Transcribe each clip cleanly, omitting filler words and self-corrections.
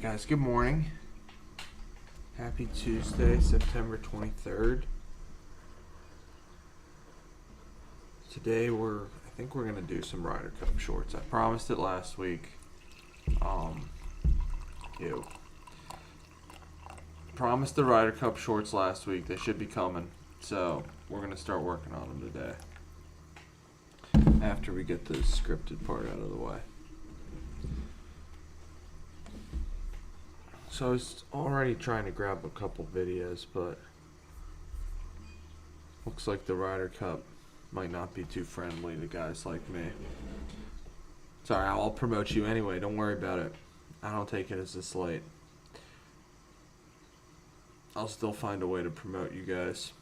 Guys, good morning. Happy Tuesday, September 23rd. Today I think we're gonna do some Ryder Cup shorts. I promised it last week. Promised the Ryder Cup shorts last week. They should be coming. So we're gonna start working on them today. After we get the scripted part out of the way. So I was already trying to grab a couple videos, but looks like the Ryder Cup might not be too friendly to guys like me. Sorry, I'll promote you anyway. Don't worry about it. I don't take it as a slight. I'll still find a way to promote you guys.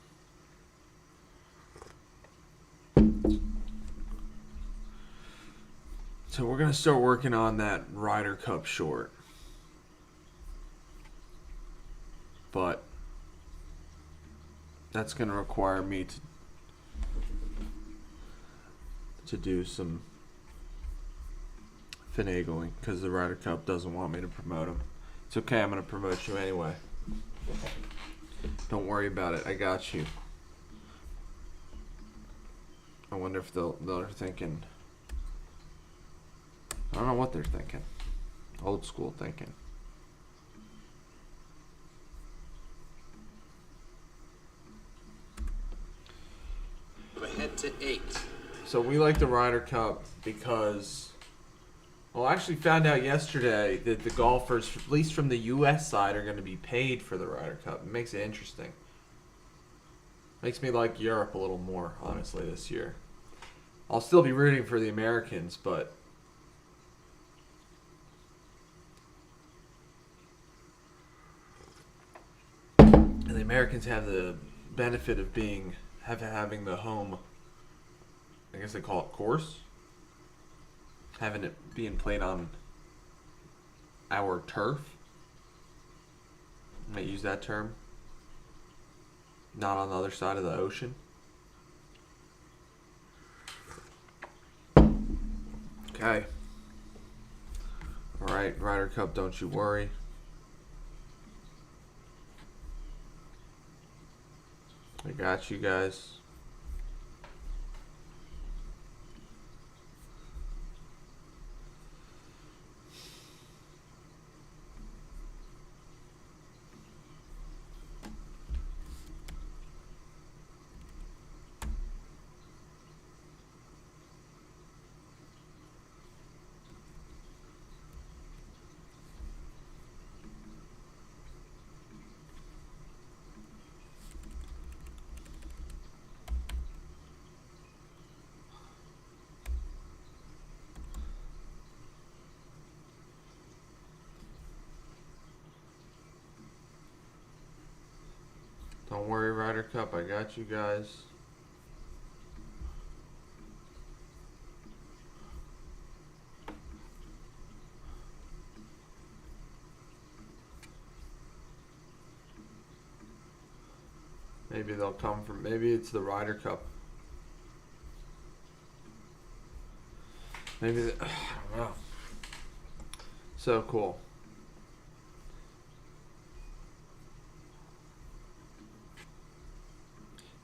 So we're going to start working on that Ryder Cup short. But that's going to require me to do some finagling because the Ryder Cup doesn't want me to promote them. It's okay, I'm going to promote you anyway. Don't worry about it, I got you. I wonder if they're thinking, I don't know what they're thinking. Old school thinking. Ahead to 8. So we like the Ryder Cup because, well, I actually found out yesterday that the golfers, at least from the U.S. side, are going to be paid for the Ryder Cup. It makes it interesting. Makes me like Europe a little more, honestly, this year. I'll still be rooting for the Americans, but and the Americans have the benefit of having the home, I guess they call it course, having it being played on our turf. I might use that term. Not on the other side of the ocean. Okay. Alright, Ryder Cup, don't you worry. I got you guys. Don't worry, Ryder Cup, I got you guys. Maybe they'll come from, maybe it's the Ryder Cup. Maybe, I don't know. So cool.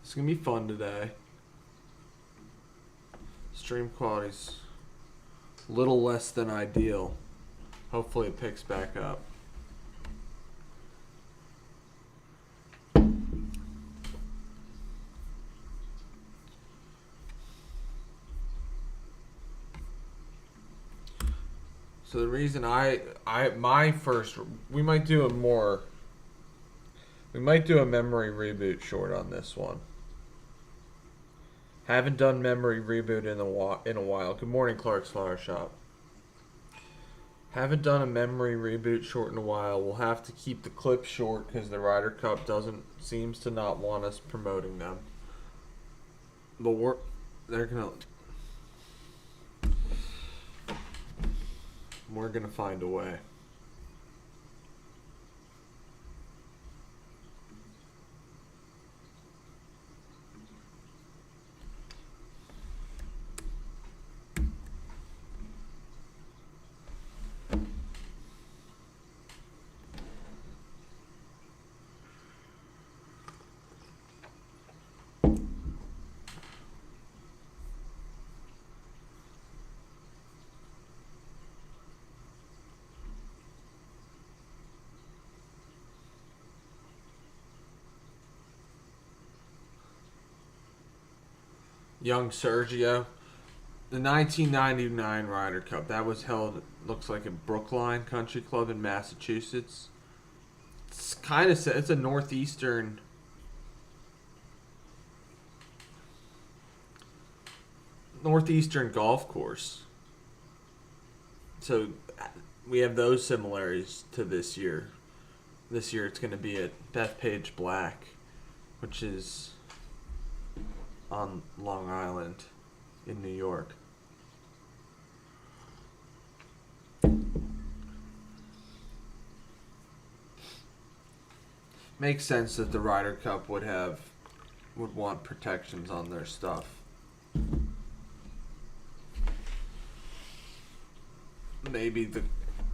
It's gonna be fun today. Stream quality's a little less than ideal. Hopefully it picks back up. So the reason we might do a memory reboot short on this one. Haven't done memory reboot in a while. Good morning, Clark's Flower Shop. Haven't done a memory reboot short in a while. We'll have to keep the clips short because the Ryder Cup seems to not want us promoting them. But we're gonna find a way. young Sergio. The 1999 Ryder Cup that was held, looks like at Brookline Country Club in Massachusetts. It's kind of it's a northeastern golf course. So we have those similarities to this year. This year it's going to be at Bethpage Black, which is on Long Island in New York. Makes sense that the Ryder Cup would want protections on their stuff. Maybe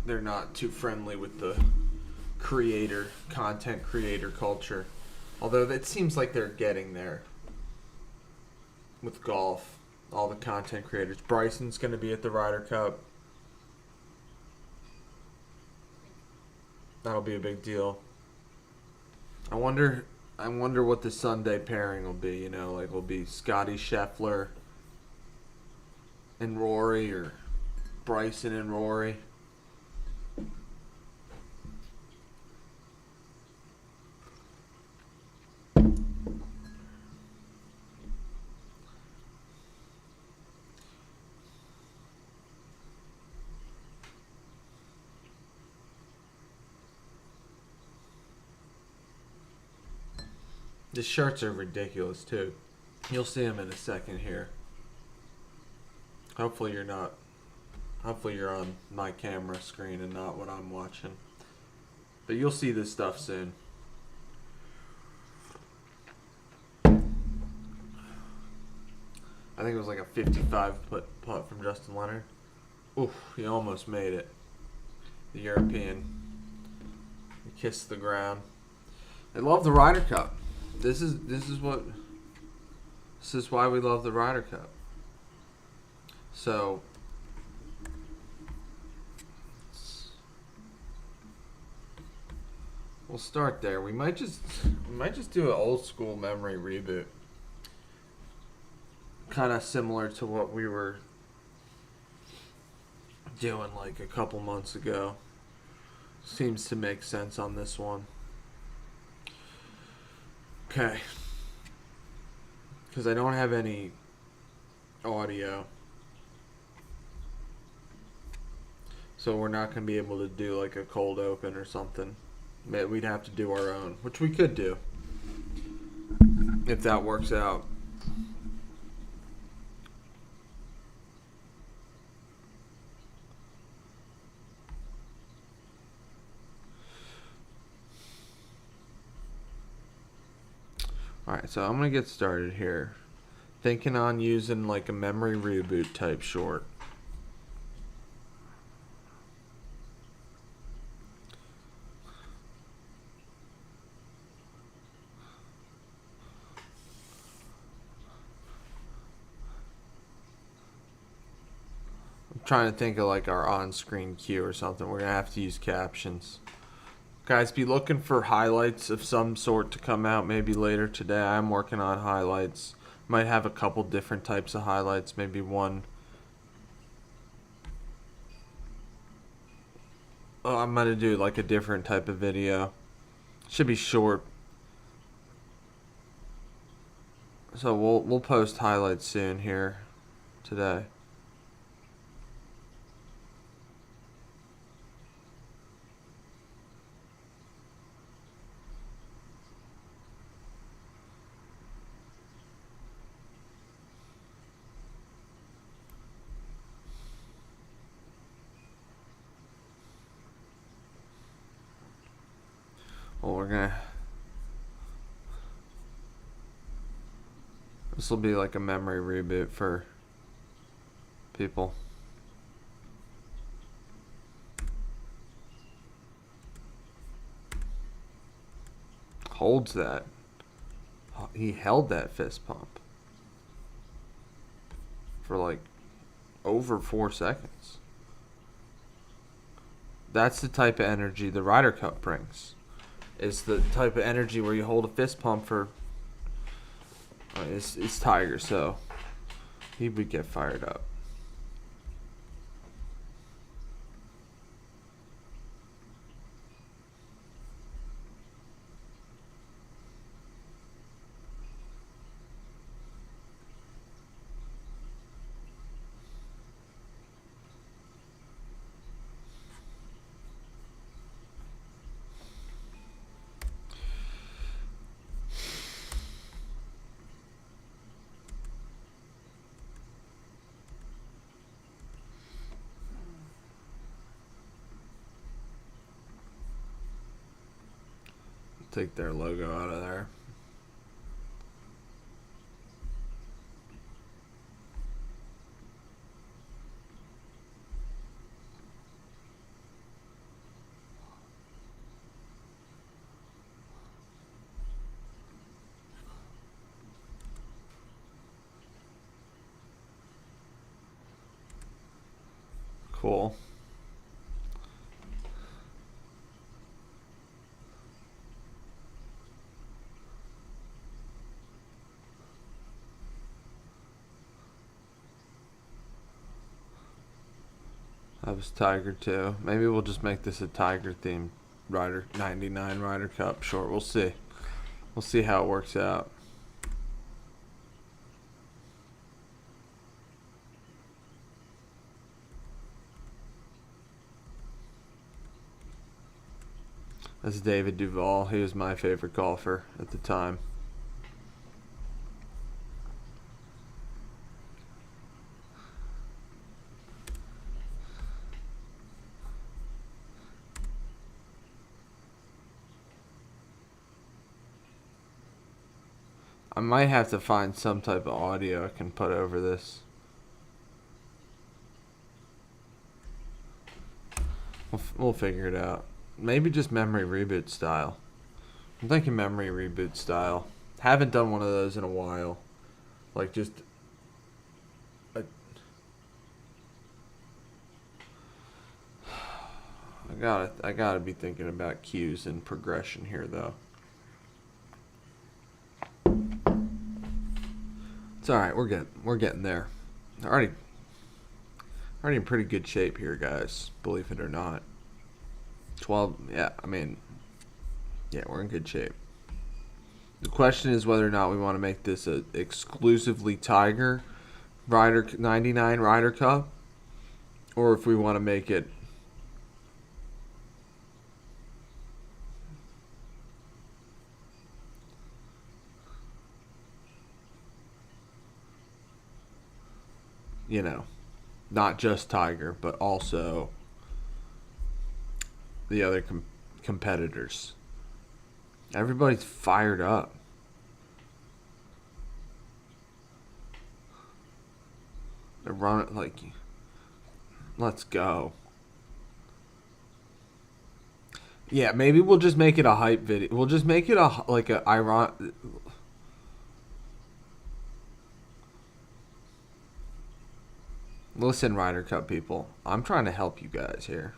they're not too friendly with the content creator culture. Although it seems like they're getting there with golf. All the content creators. Bryson's going to be at the Ryder Cup. That'll be a big deal. I wonder what the Sunday pairing will be. You know, like will be Scotty Scheffler and Rory, or Bryson and Rory. The shirts are ridiculous too. You'll see them in a second here. Hopefully you're on my camera screen and not what I'm watching. But you'll see this stuff soon. I think it was like a 55-foot putt from Justin Leonard. Oof, he almost made it. The European. He kissed the ground. I love the Ryder Cup. This is why we love the Ryder Cup. So we'll start there. We might just do an old school memory reboot. Kind of similar to what we were doing like a couple months ago. Seems to make sense on this one. Okay. Because I don't have any audio. So we're not going to be able to do like a cold open or something. We'd have to do our own, which we could do. If that works out. Alright, so I'm going to get started here. Thinking on using like a memory reboot type short. I'm trying to think of like our on-screen cue or something. We're going to have to use captions. Guys, be looking for highlights of some sort to come out maybe later today. I'm working on highlights. Might have a couple different types of highlights. Maybe one. Oh, I'm going to do like a different type of video. Should be short. So we'll post highlights soon here today. Well, this will be like a memory reboot for people. Holds that. He held that fist pump for like over 4 seconds. That's the type of energy the Ryder Cup brings. It's the type of energy where you hold a fist pump for. It's Tiger, so He would get fired up. Take their logo out of there. Cool. That was Tiger too. Maybe we'll just make this a Tiger themed Ryder 99 Ryder Cup short. We'll see. We'll see how it works out. That's David Duval. He was my favorite golfer at the time. I might have to find some type of audio I can put over this. We'll figure it out. Maybe just memory reboot style. I'm thinking memory reboot style. Haven't done one of those in a while. Like just I gotta be thinking about cues and progression here though. It's all right. We're getting there. Already in pretty good shape here, guys. Believe it or not. 12. Yeah, I mean, yeah, we're in good shape. The question is whether or not we want to make this a exclusively Tiger Ryder 99 Ryder Cup, or if we want to make it not just Tiger, but also the other competitors. Everybody's fired up. They're running like, let's go. Yeah, maybe we'll just make it a hype video. We'll just make it a ironic. Listen, Ryder Cup people, I'm trying to help you guys here.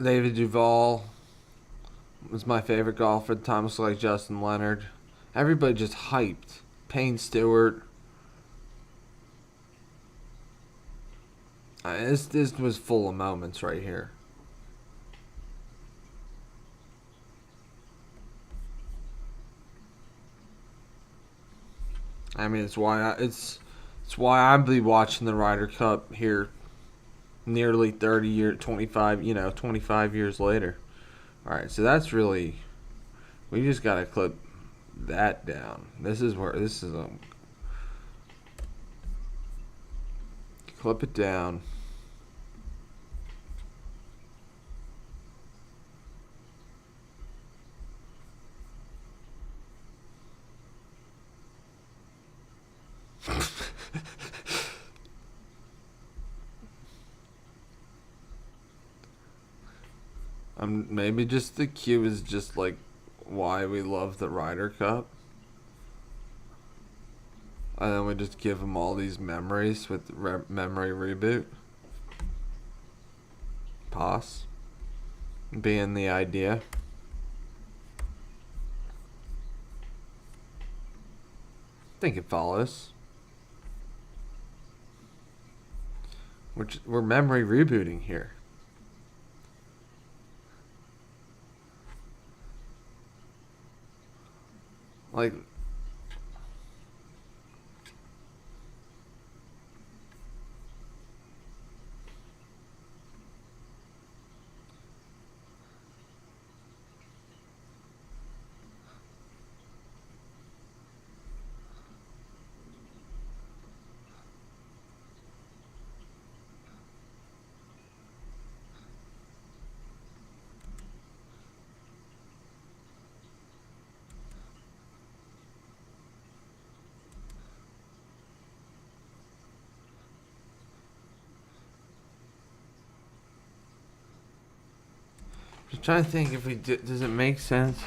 David Duval was my favorite golfer at the time. Was like Justin Leonard. Everybody just hyped. Payne Stewart. This was full of moments right here. I mean, it's why I'd be watching the Ryder Cup here nearly 30 years, 25 years later. All right, so that's really, we just got to clip that down. This is clip it down. Maybe just the cue is just like why we love the Ryder Cup. And then we just give them all these memories with memory reboot. Pos. Being the idea. I think it follows. We're memory rebooting here. Like, just trying to think if we does it make sense?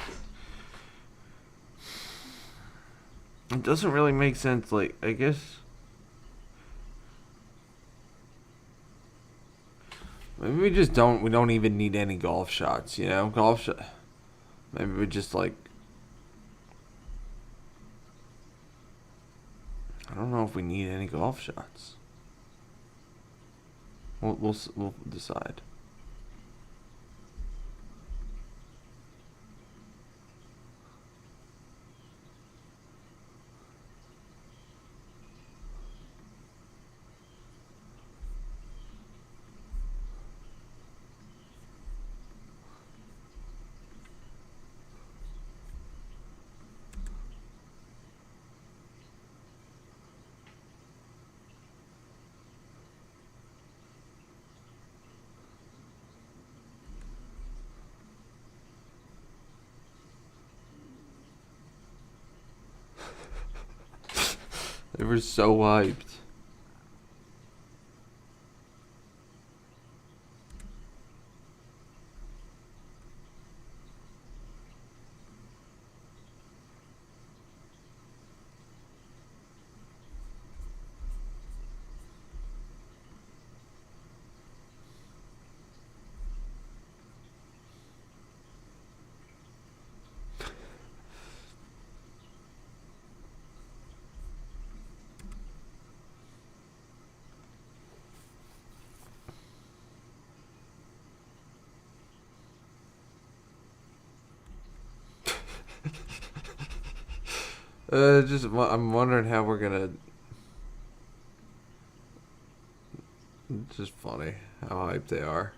It doesn't really make sense. Like, I guess maybe we just don't. We don't even need any golf shots. You know, golf shot. Maybe we just like. I don't know if we need any golf shots. We'll decide. They were so hyped. I'm wondering how we're gonna. It's just funny how hyped they are.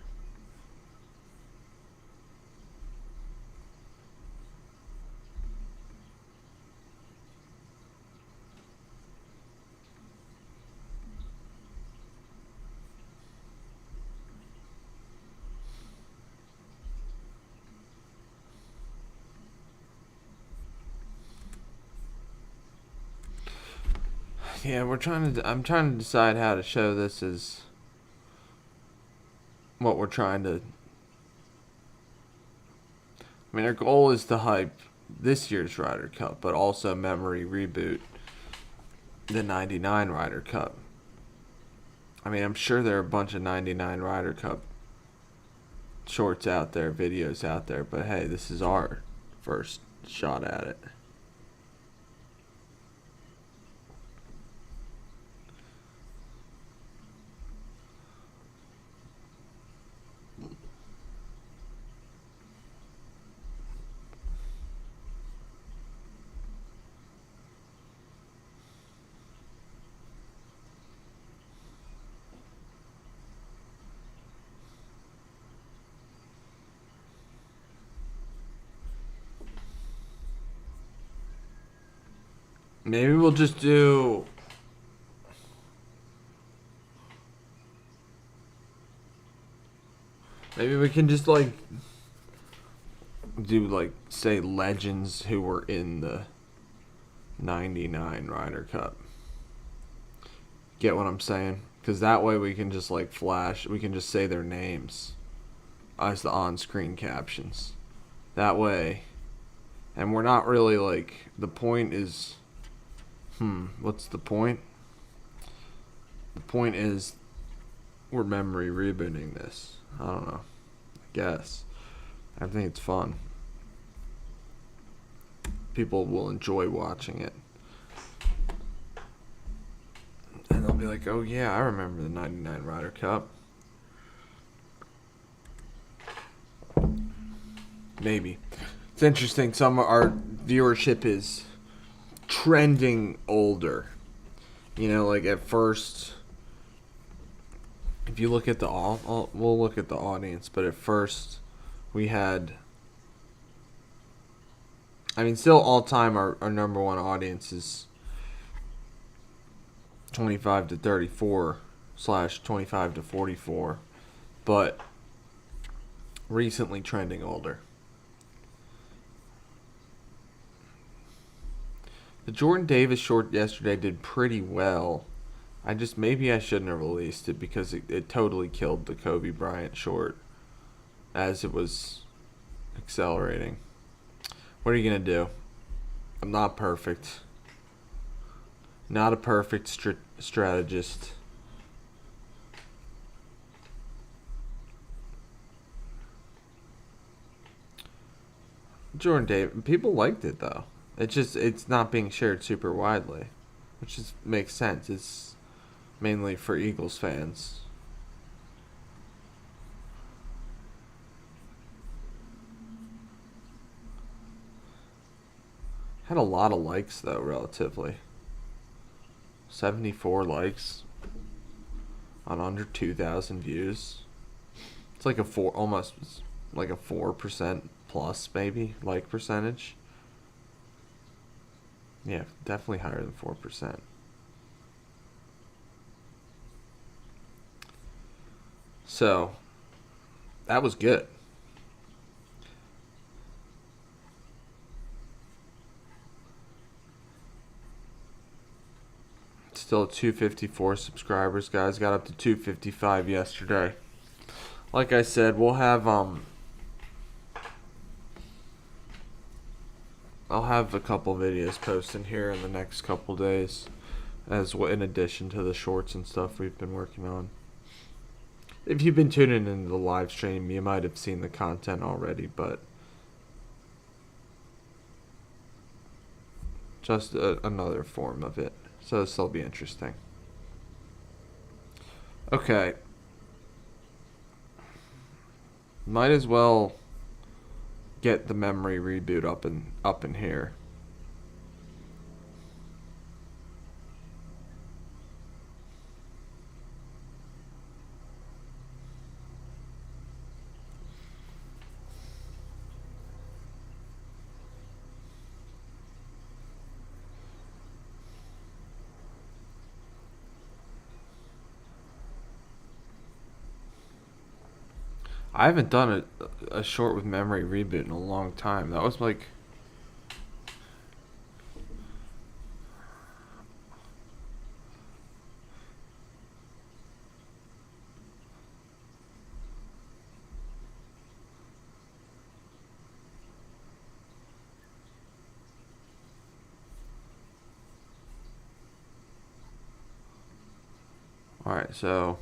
Yeah, I'm trying to decide how to show this as what we're trying to. I mean, our goal is to hype this year's Ryder Cup, but also memory reboot the 99 Ryder Cup. I mean, I'm sure there are a bunch of 99 Ryder Cup shorts out there, videos out there, but hey, this is our first shot at it. Maybe we'll just do. Maybe we can just like do like say legends who were in the 99 Ryder Cup. Get what I'm saying? Because that way we can just like flash. We can just say their names as the on-screen captions. That way, And we're not really like, the point is, what's the point? The point is we're memory rebooting this. I don't know. I guess. I think it's fun. People will enjoy watching it. And they'll be like, oh yeah, I remember the 99 Ryder Cup. Maybe. It's interesting. Some of our viewership is trending older. You know, like at first, if you look at we'll look at the audience, but at first we had, I mean, still all time our number one audience is 25 to 34 / 25 to 44, but recently trending older. The Jordan Davis short yesterday did pretty well. Maybe I shouldn't have released it because it totally killed the Kobe Bryant short as it was accelerating. What are you going to do? I'm not perfect. Not a perfect strategist. Jordan Davis, people liked it though. It's not being shared super widely, which makes sense. It's mainly for Eagles fans. Had a lot of likes though, relatively. 74 likes on under 2,000 views. It's like almost like a 4% plus maybe like percentage. Yeah, definitely higher than 4%. So, that was good. Still at 254 subscribers, guys. Got up to 255 yesterday. Like I said, we'll have I'll have a couple videos posted here in the next couple days, in addition to the shorts and stuff we've been working on. If you've been tuning into the live stream, you might have seen the content already, but just another form of it. So this will be interesting. Okay. Might as well get the memory reboot up in here. I haven't done a short with memory reboot in a long time. That was like, alright, so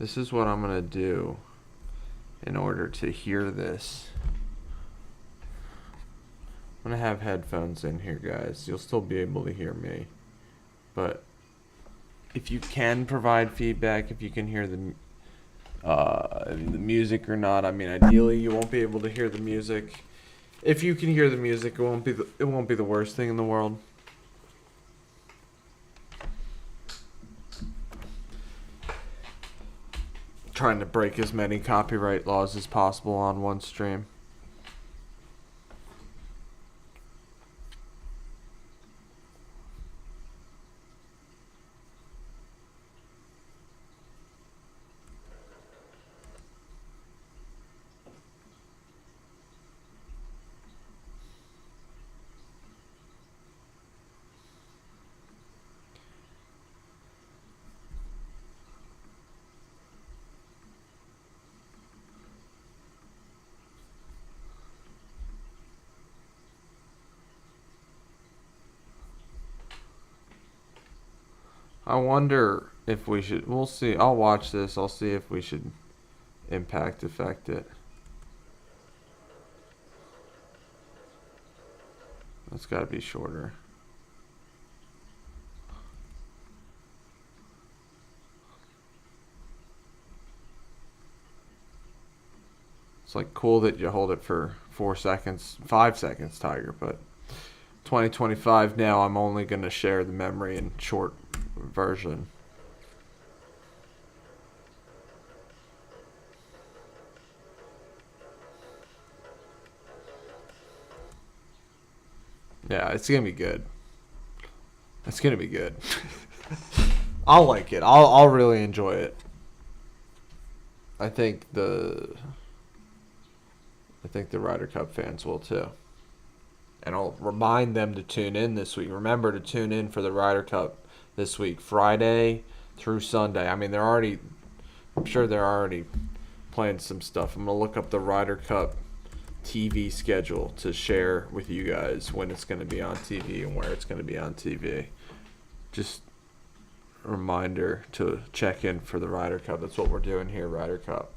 this is what I'm going to do in order to hear this. I'm going to have headphones in here, guys. You'll still be able to hear me. But if you can provide feedback, if you can hear the music or not, I mean, ideally you won't be able to hear the music. If you can hear the music, it won't be the worst thing in the world. Trying to break as many copyright laws as possible on one stream. I wonder if we should. We'll see. I'll watch this. I'll see if we should impact affect it. That's got to be shorter. It's like cool that you hold it for 4 seconds, 5 seconds, Tiger, but 2025 now I'm only going to share the memory in short version. Yeah, it's going to be good. It's going to be good. I'll like it. I'll really enjoy it. I think the Ryder Cup fans will too. And I'll remind them to tune in this week. Remember to tune in for the Ryder Cup this week, Friday through Sunday. I mean, I'm sure they're already playing some stuff. I'm going to look up the Ryder Cup TV schedule to share with you guys when it's going to be on TV and where it's going to be on TV. Just a reminder to check in for the Ryder Cup. That's what we're doing here, Ryder Cup.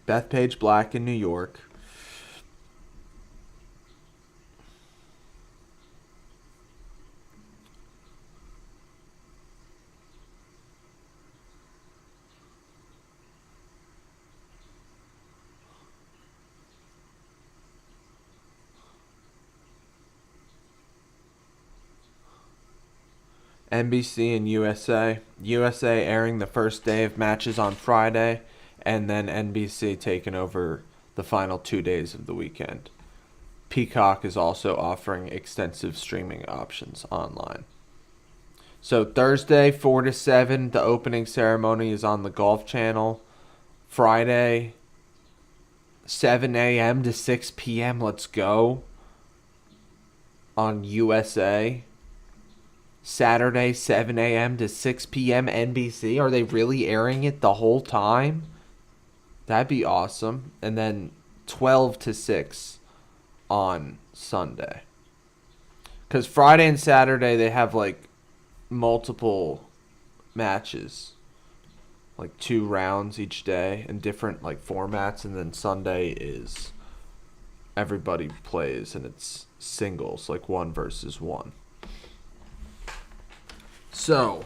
Bethpage Black in New York. NBC and USA. USA airing the first day of matches on Friday, and then NBC taking over the final 2 days of the weekend. Peacock is also offering extensive streaming options online. So Thursday, 4 to 7, the opening ceremony is on the Golf Channel. Friday, 7 a.m. to 6 p.m. Let's go. On USA. Saturday, 7 a.m. to 6 p.m. NBC. Are they really airing it the whole time? That'd be awesome. And then 12 to 6 on Sunday. Because Friday and Saturday, they have like multiple matches. Like 2 rounds each day and different like formats. And then Sunday is everybody plays and it's singles, like 1 versus 1. So,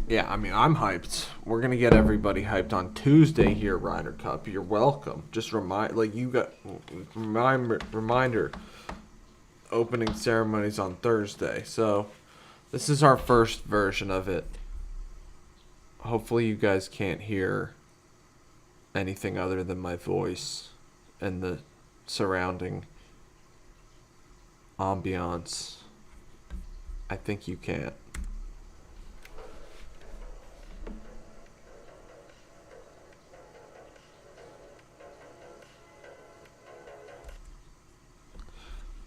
yeah, I mean, I'm hyped. We're going to get everybody hyped on Tuesday here, Ryder Cup. You're welcome. Just reminder, opening ceremonies on Thursday. So, this is our first version of it. Hopefully you guys can't hear anything other than my voice and the surrounding ambiance. I think you can't.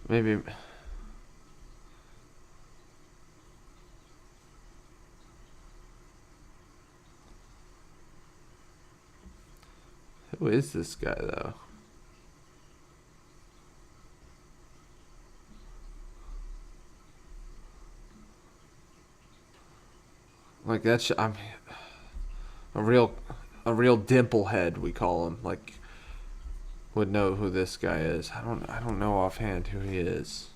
Maybe. Who is this guy, though? Like that's I'm a real dimple head, we call him. Like would know who this guy is. I don't know offhand who he is.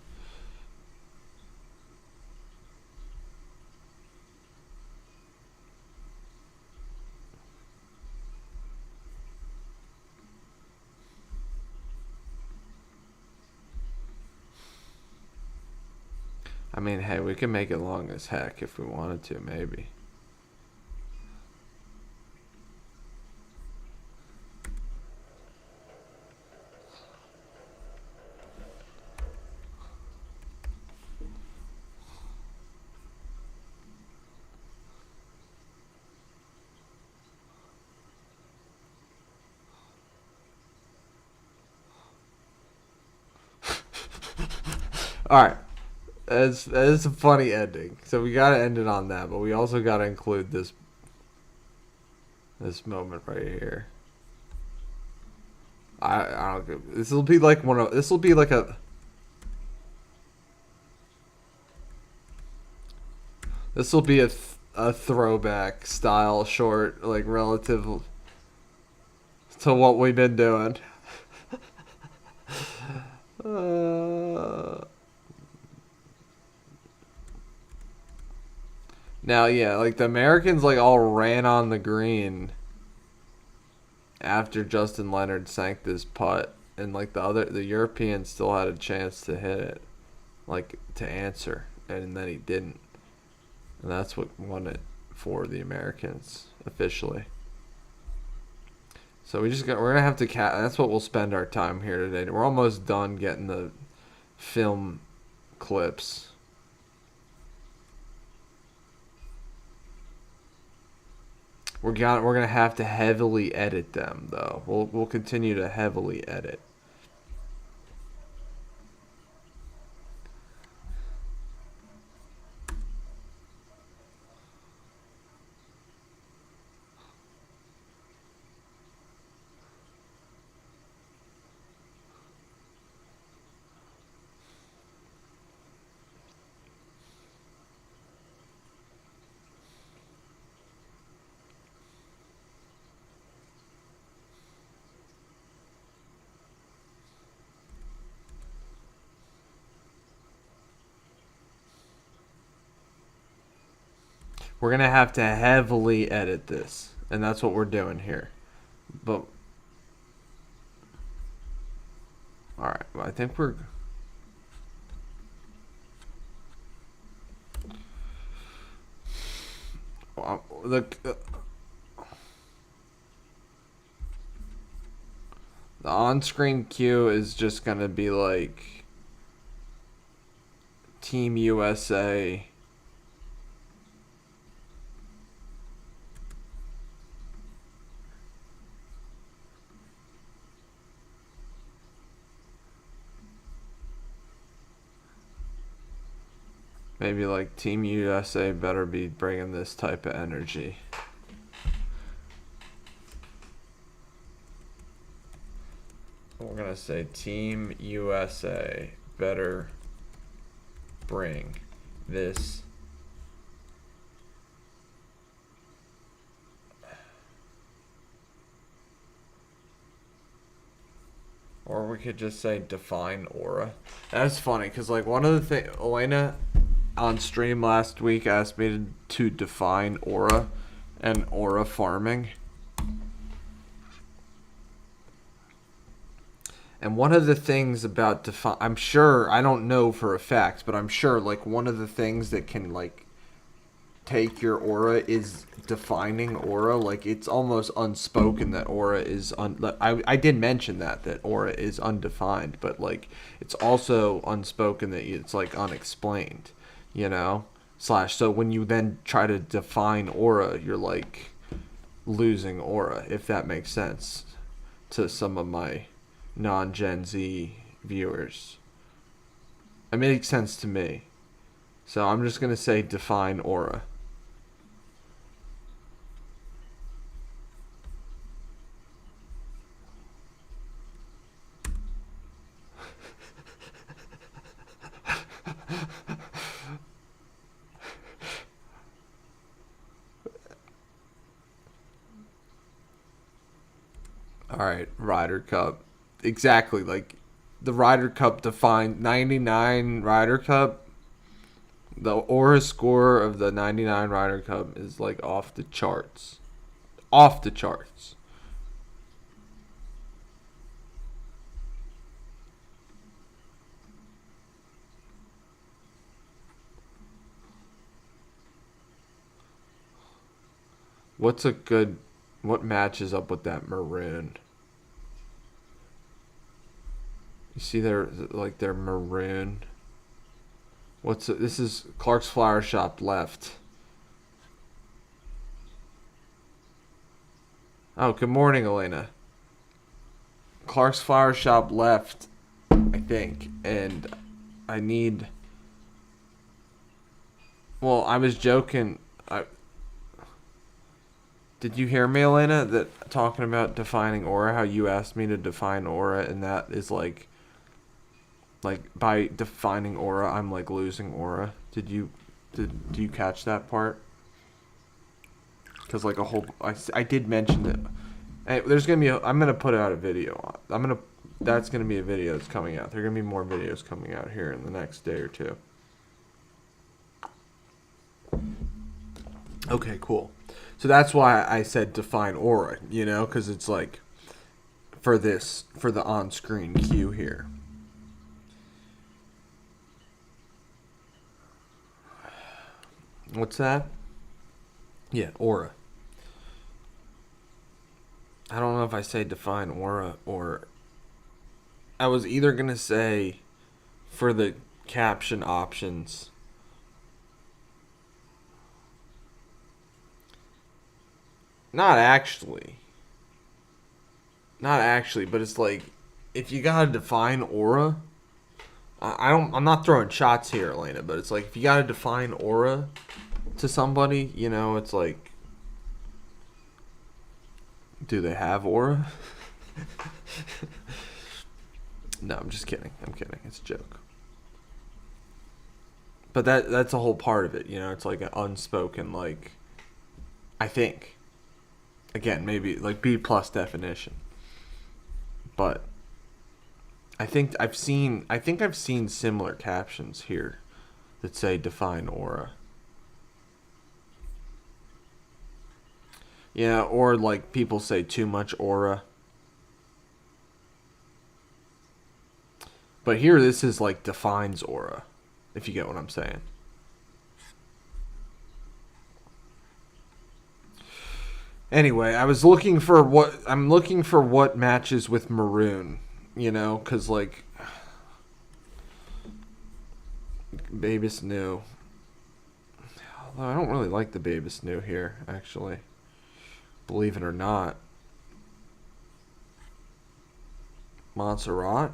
I mean, hey, we can make it long as heck if we wanted to, maybe. All right. It's a funny ending. So we gotta end it on that, but we also gotta include this moment right here. I don't. This will be like one of. This will be like a. This will be a throwback style short, like relative to what we've been doing. Uh, Now, yeah, like the Americans like all ran on the green after Justin Leonard sank this putt, and like the Europeans still had a chance to hit it, like to answer, and then he didn't, and that's what won it for the Americans officially. So we're gonna have to that's what we'll spend our time here today. We're almost done getting the film clips. We're gonna have to heavily edit them though. We'll continue to heavily edit. We're gonna have to heavily edit this, and that's what we're doing here. But all right, well, I think we're. The the on-screen cue is just gonna be like Team USA. Maybe like Team USA better be bringing this type of energy. We're gonna say Team USA better bring this or we could just say define aura. That's funny because like one of the things Elena on stream last week asked me to define aura and aura farming. And one of the things about I'm sure, I don't know for a fact, but I'm sure like one of the things that can like take your aura is defining aura. Like it's almost unspoken that aura is I did mention that aura is undefined, but like it's also unspoken that it's like unexplained, you know? So when you then try to define aura, you're like losing aura, if that makes sense to some of my non-Gen Z viewers. It makes sense to me. So I'm just going to say define aura. All right, Ryder Cup. Exactly, like the Ryder Cup defined 99 Ryder Cup. The aura score of the 99 Ryder Cup is like off the charts. Off the charts. What matches up with that maroon? You see they're maroon. This is Clark's Flower Shop left. Oh, good morning, Elena. Clark's Flower Shop left, I think, and I need. Well, I was joking. Did you hear me, Elena, that talking about defining aura, how you asked me to define aura, and that is like by defining aura, I'm like losing aura. Did you catch that part? Because like I did mention it. And there's gonna be I'm gonna put out a video. That's gonna be a video that's coming out. There are gonna be more videos coming out here in the next day or two. Okay, cool. So that's why I said define aura, because it's like for the on-screen cue here. What's that? Yeah, aura. I don't know if I say define aura or I was either going to say for the caption options. Not actually, but it's like if you got to define aura, I'm not throwing shots here, Elena, but it's like if you got to define aura to somebody, it's like, do they have aura? No, I'm just kidding. I'm kidding. It's a joke. But that's a whole part of it, it's like an unspoken, like, I think. Again, maybe like B+ definition. But I think I've seen similar captions here that say define aura. Yeah, or like people say too much aura. But here this is like defines aura, if you get what I'm saying. Anyway, I'm looking for what matches with maroon, cuz like Babus New. Although I don't really like the Babus New here, actually. Believe it or not. Montserrat?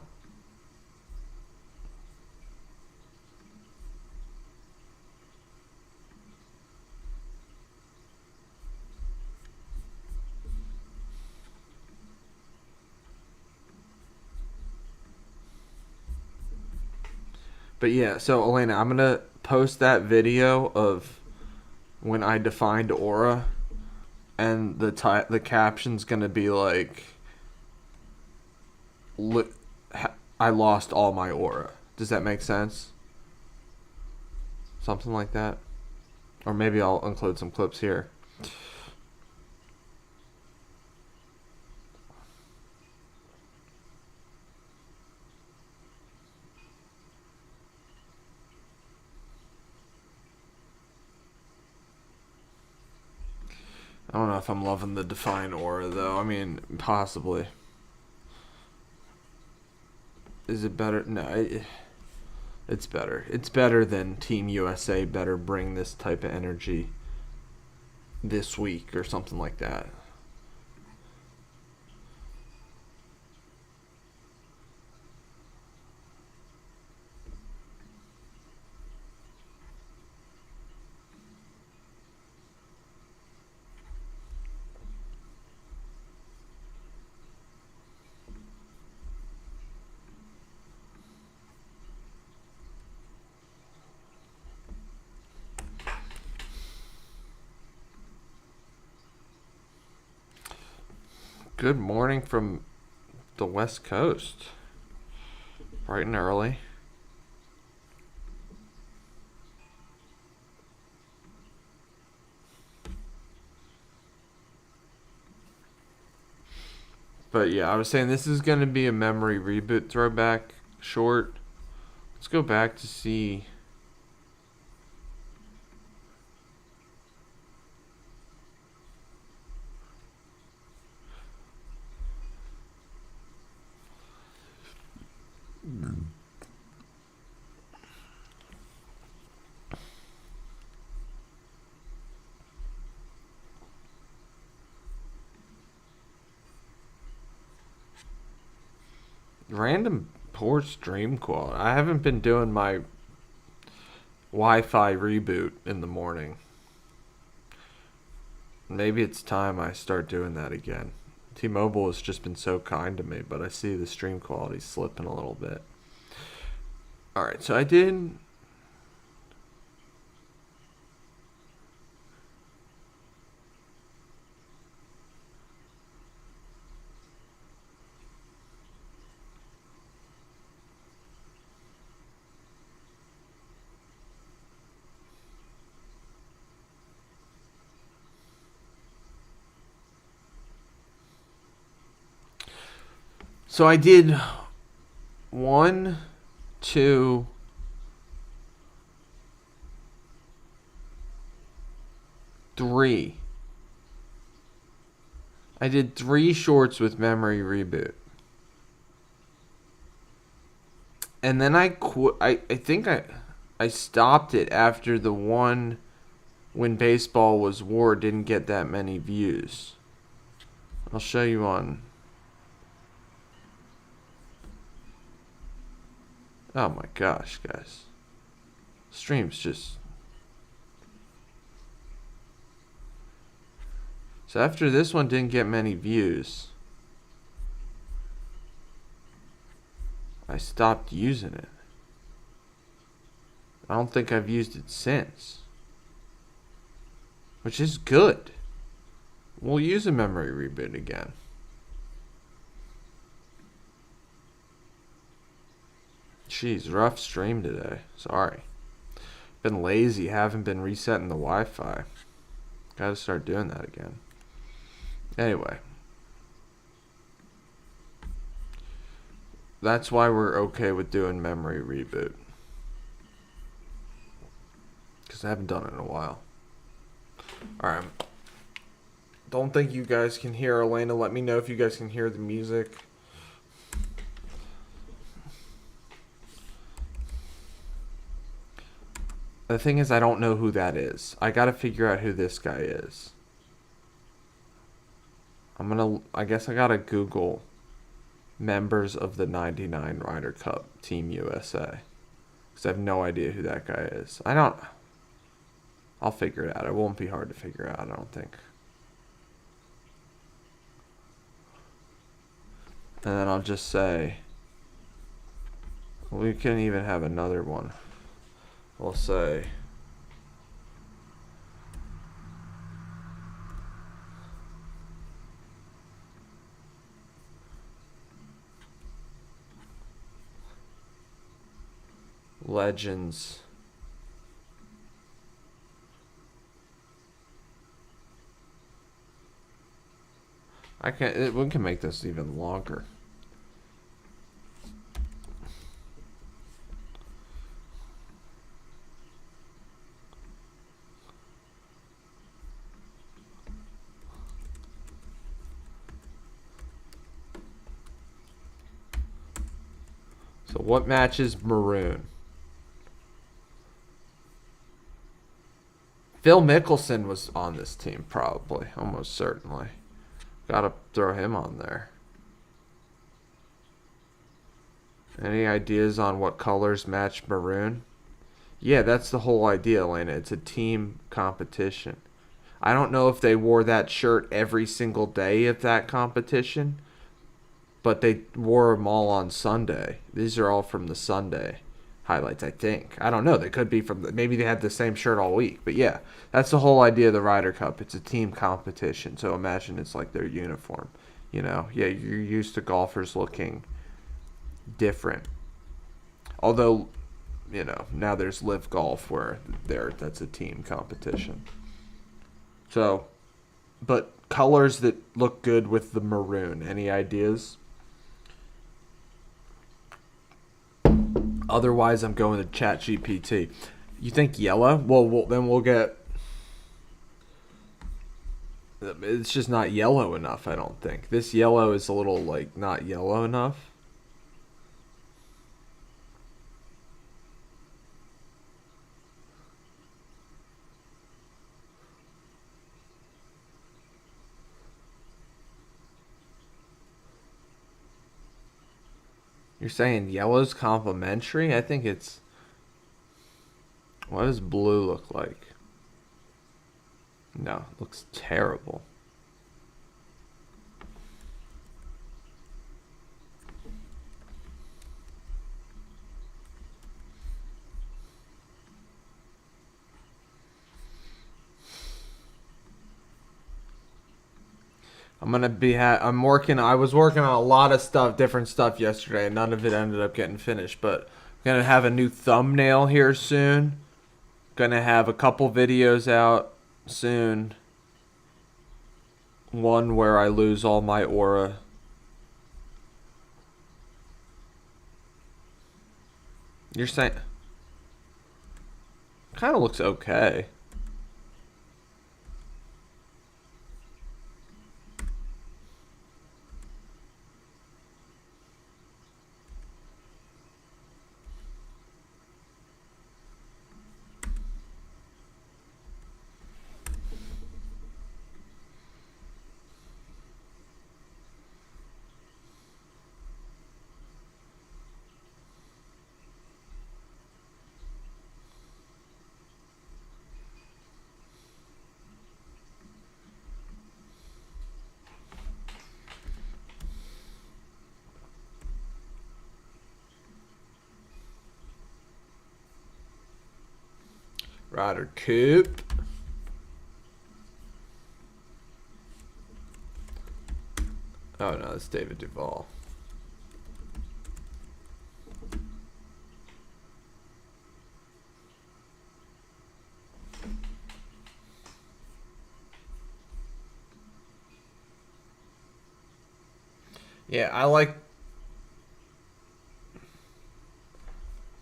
But yeah, so Elena, I'm going to post that video of when I defined aura, and the caption's going to be like, I lost all my aura. Does that make sense? Something like that. Or maybe I'll include some clips here. I don't know if I'm loving the define aura, though. I mean, possibly. Is it better? No, it's better. It's better than Team USA better bring this type of energy this week or something like that. Good morning from the West Coast. Bright and early. But yeah, I was saying this is going to be a memory reboot throwback short. Let's go back to see. Random poor stream quality. I haven't been doing my Wi-Fi reboot in the morning. Maybe it's time I start doing that again. T-Mobile has just been so kind to me, but I see the stream quality slipping a little bit. Alright, so I did... So I did 1, 2, 3. I did 3 shorts with Memory Reboot. And then I quit. I think I stopped it after the one when baseball was war didn't get that many views. I'll show you on... Oh my gosh, guys. Stream's just... So after this one didn't get many views, I stopped using it. I don't think I've used it since. Which is good. We'll use a Memory Reboot again. Jeez, rough stream today. Sorry. Been lazy, haven't been resetting the Wi-Fi. Gotta start doing that again. Anyway. That's why we're okay with doing Memory Reboot. Because I haven't done it in a while. Alright. Don't think you guys can hear Elena. Let me know if you guys can hear the music. The thing is, I don't know who that is. I gotta figure out who this guy is. I guess I gotta Google members of the 99 Ryder Cup Team USA. Because I have no idea who that guy is. I'll figure it out. It won't be hard to figure out, I don't think. And then I'll just say... We can even have another one. We'll say... Legends. We can make this even longer. So what matches maroon? Phil Mickelson was on this team, probably. Almost certainly. Gotta throw him on there. Any ideas on what colors match maroon? Yeah, that's the whole idea, Elena. It's a team competition. I don't know if they wore that shirt every single day of that competition, but they wore them all on Sunday. These are all from the Sunday highlights, I think. I don't know. They could be from maybe they had the same shirt all week. But yeah, that's the whole idea of the Ryder Cup. It's a team competition. So imagine it's like their uniform. You know, yeah, you're used to golfers looking different. Although, you know, now there's Live Golf where that's a team competition. So, but colors that look good with the maroon. Any ideas? Otherwise, I'm going to ChatGPT. You think yellow? Well, then we'll get... It's just not yellow enough, I don't think. This yellow is a little, like, not yellow enough. You're saying yellow's complementary? I think it's... What does blue look like? No, looks terrible. I'm working. I was working on a lot of stuff, different stuff yesterday, and none of it ended up getting finished. But I'm gonna have a new thumbnail here soon. Gonna have a couple videos out soon. One where I lose all my aura. You're saying kind of looks okay. Ryder Coop. Oh no, it's David Duvall. Yeah, I like.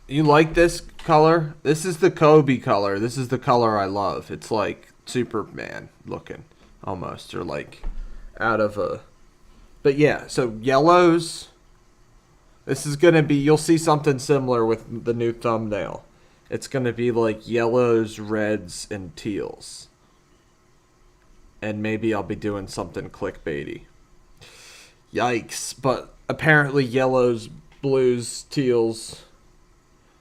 You like this color? This is the Kobe color. This is the color I love. It's like Superman looking, almost, or like out of a. But yeah, so yellows. This is gonna be. You'll see something similar with the new thumbnail. It's gonna be like yellows, reds, and teals. And maybe I'll be doing something clickbaity. Yikes! But apparently, yellows, blues, teals.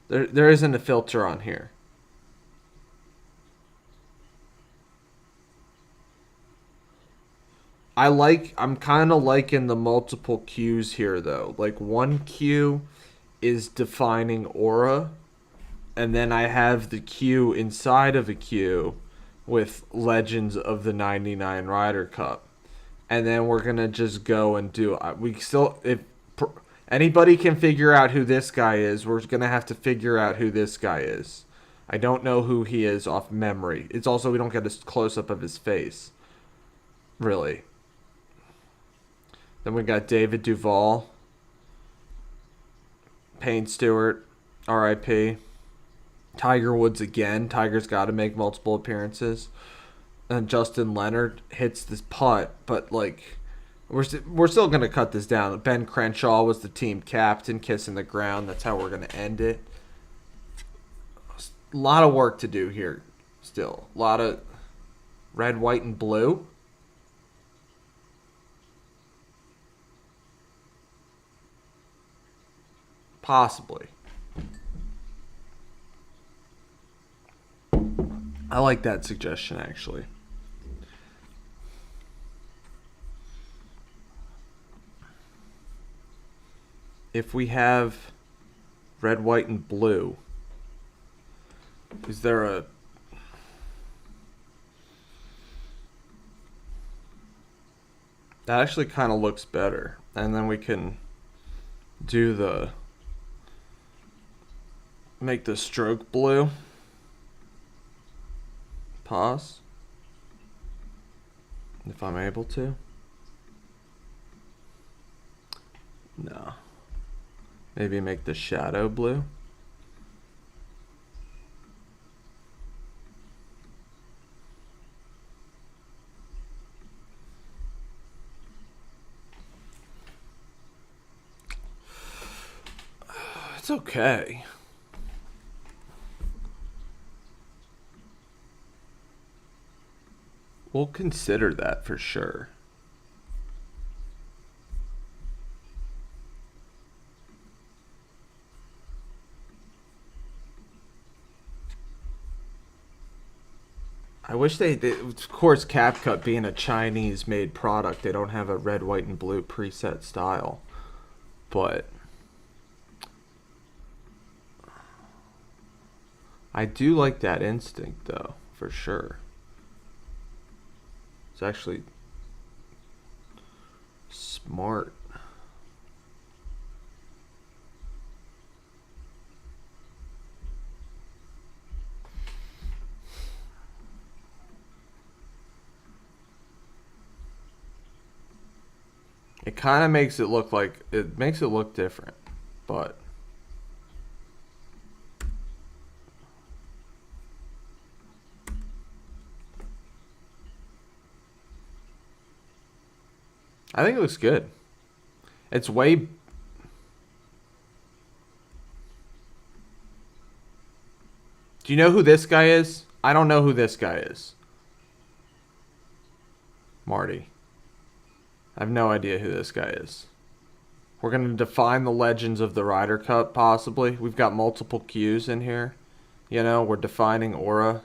There isn't a filter on here. I'm kind of liking the multiple cues here though. Like one cue is defining aura, and then I have the cue inside of a cue with Legends of the 99 Ryder Cup. And then we're going to just go and do we still if anybody can figure out who this guy is, we're going to have to figure out who this guy is. I don't know who he is off memory. It's also we don't get a close up of his face. Really. Then we got David Duvall, Payne Stewart, R.I.P. Tiger Woods again. Tiger's got to make multiple appearances. And Justin Leonard hits this putt, but like we're still gonna cut this down. Ben Crenshaw was the team captain, kissing the ground. That's how we're gonna end it. A lot of work to do here. Still, a lot of red, white, and blue. Possibly. I like that suggestion actually. If we have red, white, and blue, is there a... That actually kind of looks better. And then we can do the... Make the stroke blue. Pause. If I'm able to. No. Maybe make the shadow blue. It's okay. We'll consider that for sure. I wish of course, CapCut being a Chinese-made product, they don't have a red, white, and blue preset style. But I do like that instinct, though, for sure. It's actually smart. It kind of makes it look like it makes it look different, but I think it looks good. It's way. Do you know who this guy is? I don't know who this guy is. Marty. I have no idea who this guy is. We're going to define the legends of the Ryder Cup, possibly. We've got multiple cues in here. You know, we're defining aura.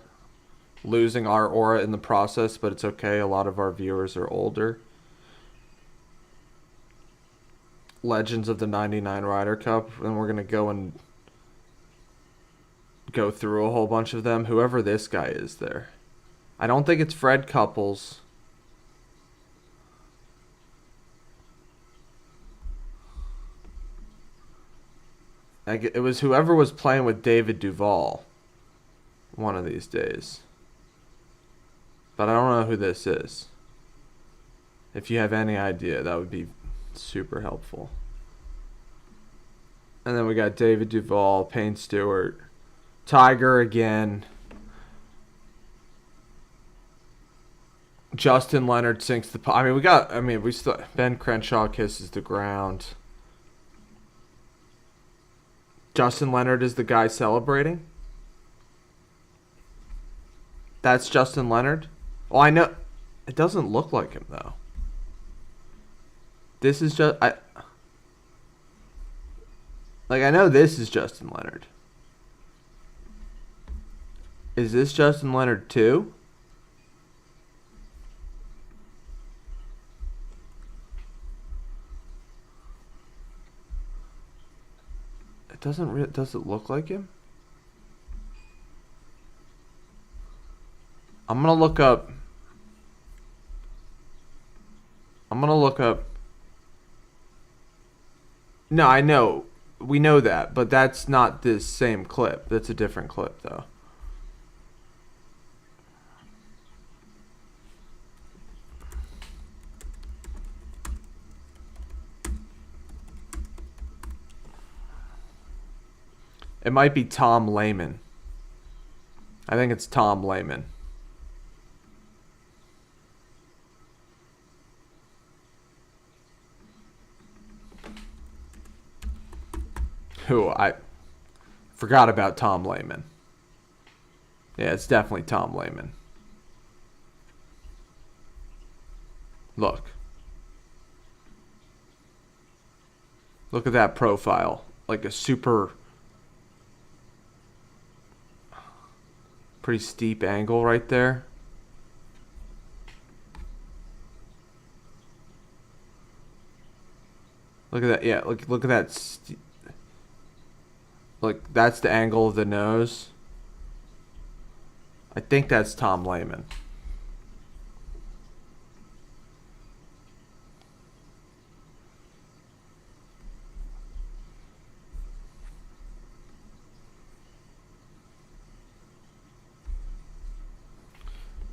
Losing our aura in the process, but it's okay. A lot of our viewers are older. Legends of the 99 Ryder Cup. And we're going to go through a whole bunch of them. Whoever this guy is there. I don't think it's Fred Couples. It was whoever was playing with David Duval one of these days. But I don't know who this is. If you have any idea, that would be super helpful. And then we got David Duval, Payne Stewart, Tiger again. Justin Leonard sinks the... we still... Ben Crenshaw kisses the ground. Justin Leonard is the guy celebrating? That's Justin Leonard? Oh, I know. It doesn't look like him, though. This is just... I know this is Justin Leonard. Is this Justin Leonard, too? Does it look like him? I'm gonna look up. No, I know. We know that, but that's not this same clip. That's a different clip, though. It might be Tom Lehman. I think it's Tom Lehman. Who I forgot about Tom Lehman. Yeah, it's definitely Tom Lehman. Look. Look at that profile. Like a super... pretty steep angle right there. Look at that. Yeah, look at that. Like, that's the angle of the nose. I think that's Tom Lehman.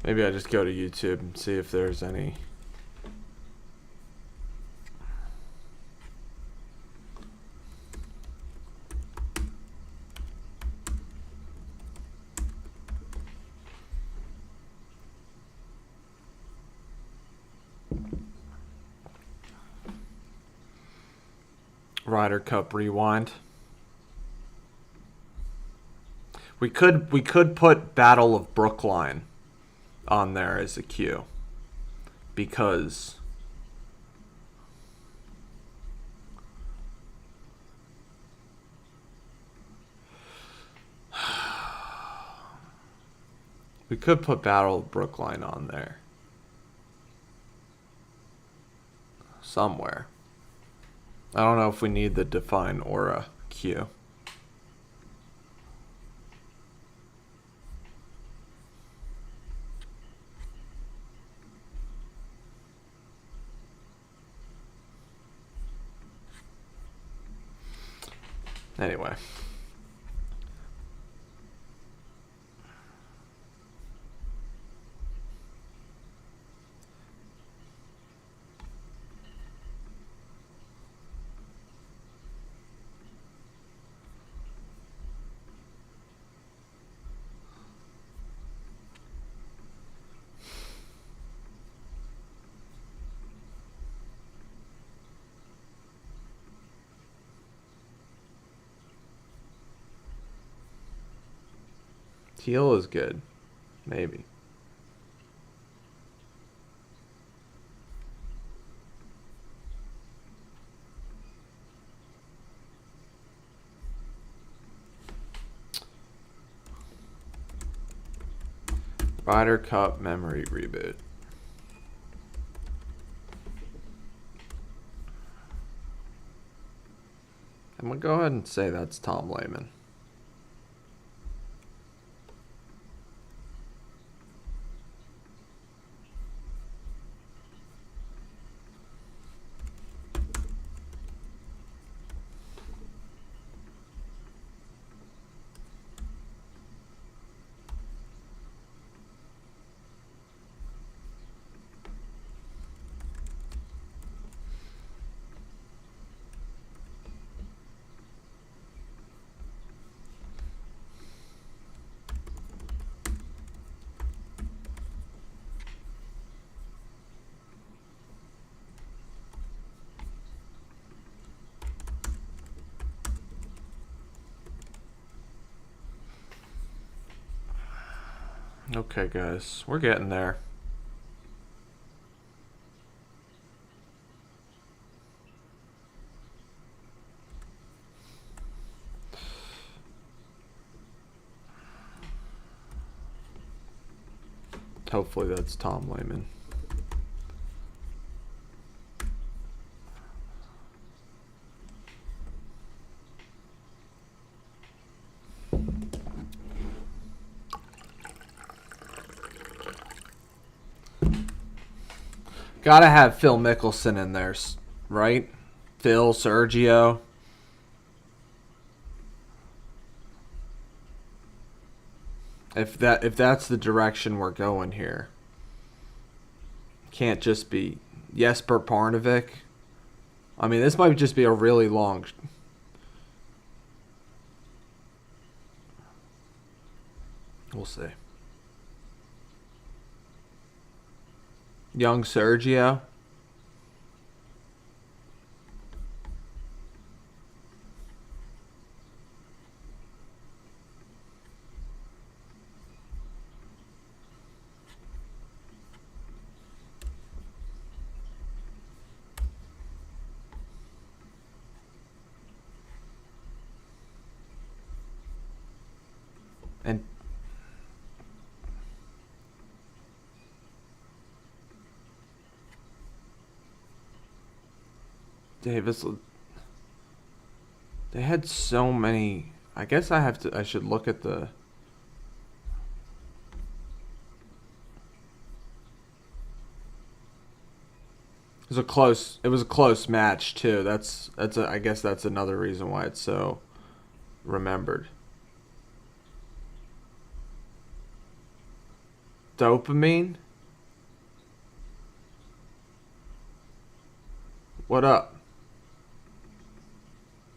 Maybe I just go to YouTube and see if there's any. Ryder Cup rewind. We could put Battle of Brookline on there as a cue, because We could put Battle of Brookline on there. Somewhere. I don't know if we need the Define Aura queue. Anyway. Teal is good. Maybe. Ryder Cup memory reboot. I'm gonna go ahead and say that's Tom Lehman. Okay, guys, we're getting there. Hopefully that's Tom Lehman. Gotta have Phil Mickelson in there, right? Phil, Sergio. If that's the direction we're going here, can't just be Jesper Parnevik. I mean, this might just be a really long. We'll see. Young Sergio. And Davis, they had so many. I guess I should look at the. It was a close match too. I guess that's another reason why it's so remembered. Dopamine? What up?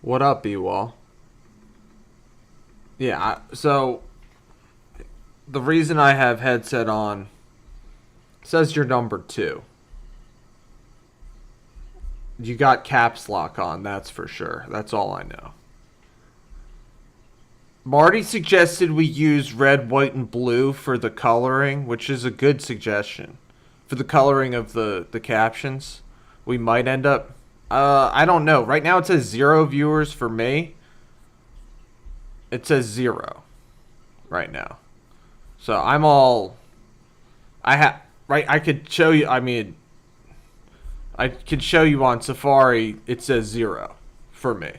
What up, B-Wall? Yeah, so the reason I have headset on says you're number 2. You got caps lock on, that's for sure. That's all I know. Marty suggested we use red, white, and blue for the coloring, which is a good suggestion. For the coloring of the captions, we might end up... I don't know. Right now it says 0 viewers for me. It says 0 right now. So I'm all. I have right. I could show you. I mean, I could show you on Safari. It says 0 for me.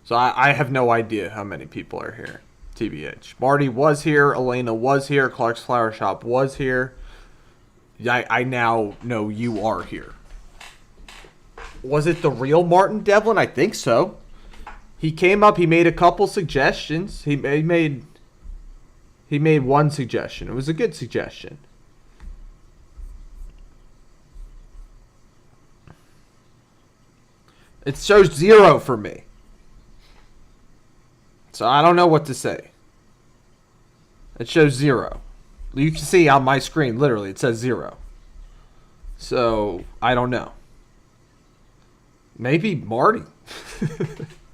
So I have no idea how many people are here. TBH. Marty was here. Elena was here. Clark's Flower Shop was here. I now know you are here. Was it the real Martin Devlin? I think so. He came up. He made a couple suggestions. He made one suggestion. It was a good suggestion. It shows 0 for me. So I don't know what to say. It shows 0. You can see on my screen, literally, it says 0. So I don't know. Maybe Marty.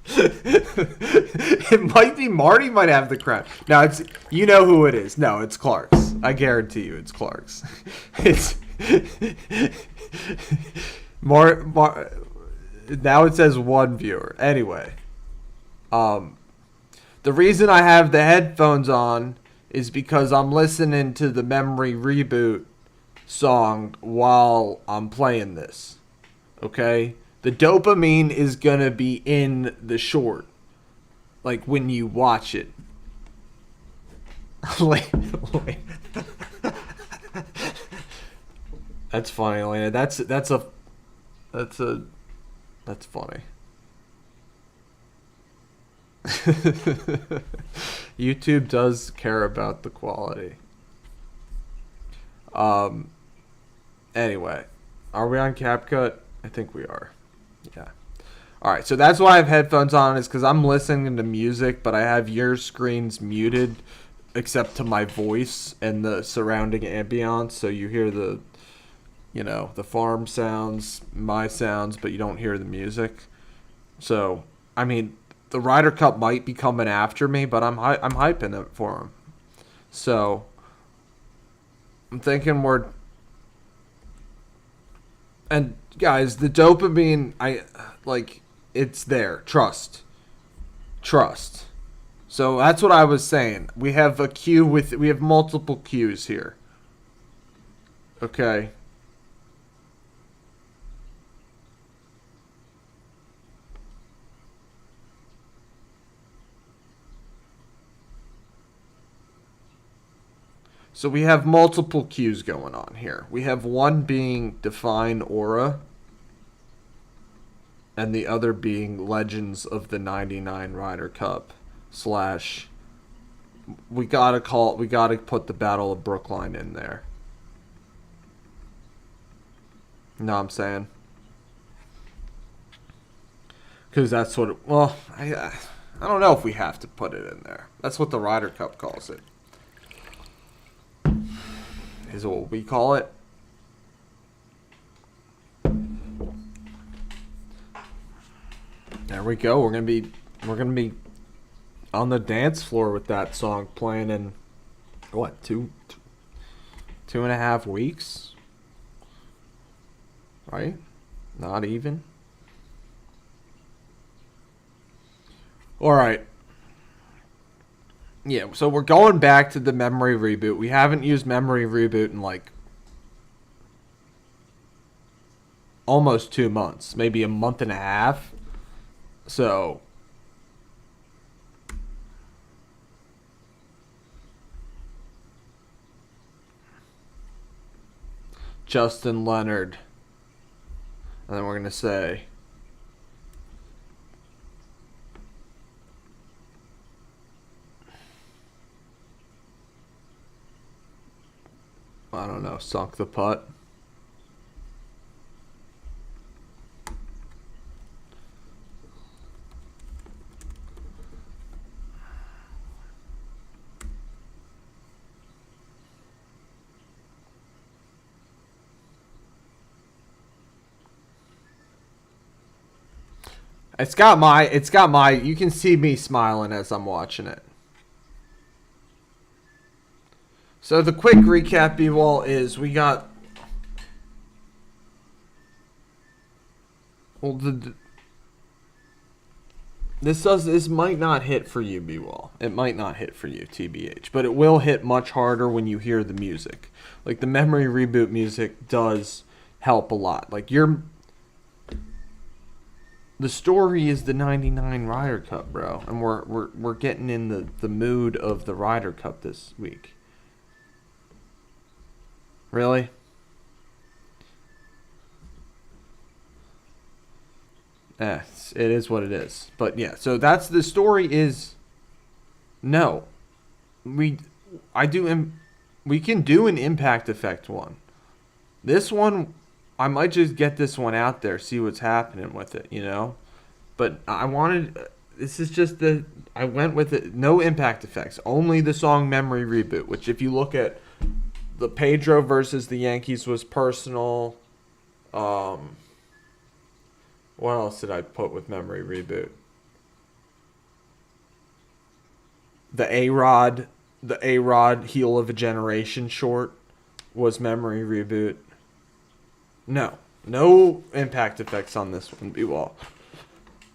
It might be Marty might have the crown. No, it's, you know who it is. No, it's Clark's. I guarantee you it's Clark's. It's now it says 1 viewer. Anyway, the reason I have the headphones on is because I'm listening to the Memory Reboot song while I'm playing this. Okay? The dopamine is gonna be in the short. Like when you watch it. Wait. That's funny, Elena. That's funny. YouTube does care about the quality. Anyway, are we on CapCut? I think we are. Yeah. Alright, so that's why I have headphones on, is because I'm listening to music, but I have your screens muted except to my voice and the surrounding ambiance, so you hear the, you know, the farm sounds, my sounds, but you don't hear the music. So, I mean, the Ryder Cup might be coming after me, but I'm hyping it for him. So, I'm thinking we're... And, guys, the dopamine, it's there. Trust. So, that's what I was saying. We have a queue we have multiple queues here. Okay. So we have multiple queues going on here. We have one being Define Aura, and the other being Legends of the 99 Ryder Cup / we gotta put the Battle of Brookline in there. You know what I'm saying? Because that's what I don't know if we have to put it in there. That's what the Ryder Cup calls it. Is what we call it. There we go. We're gonna be on the dance floor with that song playing in what, 2.5 weeks, right? Not even. All right. Yeah, so we're going back to the Memory Reboot. We haven't used Memory Reboot in like almost 2 months, maybe a month and a half. So Justin Leonard. And then we're going to say I don't know, sunk the putt. It's got my, you can see me smiling as I'm watching it. So the quick recap, B-Wall, is we got... Well, This might not hit for you, B-Wall. It might not hit for you, TBH, but it will hit much harder when you hear the music. Like the Memory Reboot music does help a lot. Like the story is the '99 Ryder Cup, bro, and we're getting in the mood of the Ryder Cup this week. Really? It is what it is. But yeah, so that's the story. Is no, we we can do an Impact Effect one. This one, I might just get this one out there, see what's happening with it, you know. But I wanted. This is just I went with it. No Impact Effects, only the song "Memory Reboot," which, if you look at the Pedro versus the Yankees, was personal. What else did I put with Memory Reboot? The A-Rod Heel of a Generation short was Memory Reboot. No Impact Effects on this one, B-Wall.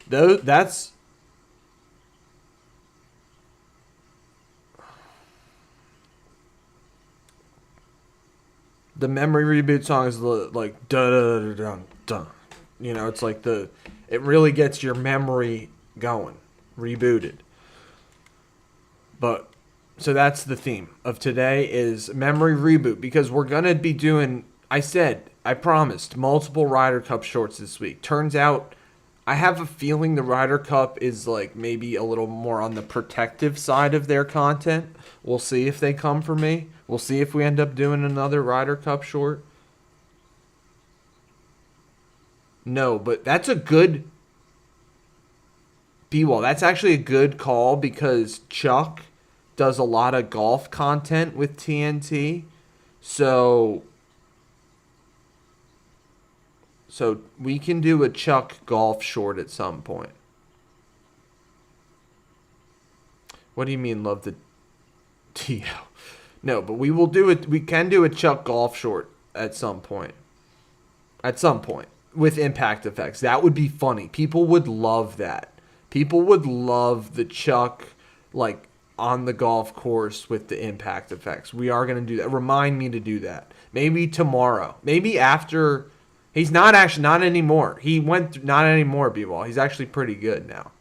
That's the Memory Reboot song is like da da da da da. You know, it's like it really gets your memory going, rebooted. But so that's the theme of today is Memory Reboot, because we're gonna be doing. I promised multiple Ryder Cup shorts this week. Turns out, I have a feeling the Ryder Cup is like maybe a little more on the protective side of their content. We'll see if they come for me. We'll see if we end up doing another Ryder Cup short. No, but that's a good B-Wall. That's actually a good call because Chuck does a lot of golf content with TNT. So we can do a Chuck golf short at some point. What do you mean love the TL? No, but we will do it. We can do a Chuck golf short at some point. At some point. With Impact Effects. That would be funny. People would love that. People would love the Chuck, like, on the golf course with the Impact Effects. We are going to do that. Remind me to do that. Maybe tomorrow. Maybe after. He's not anymore. He went, not anymore, B-Ball. He's actually pretty good now.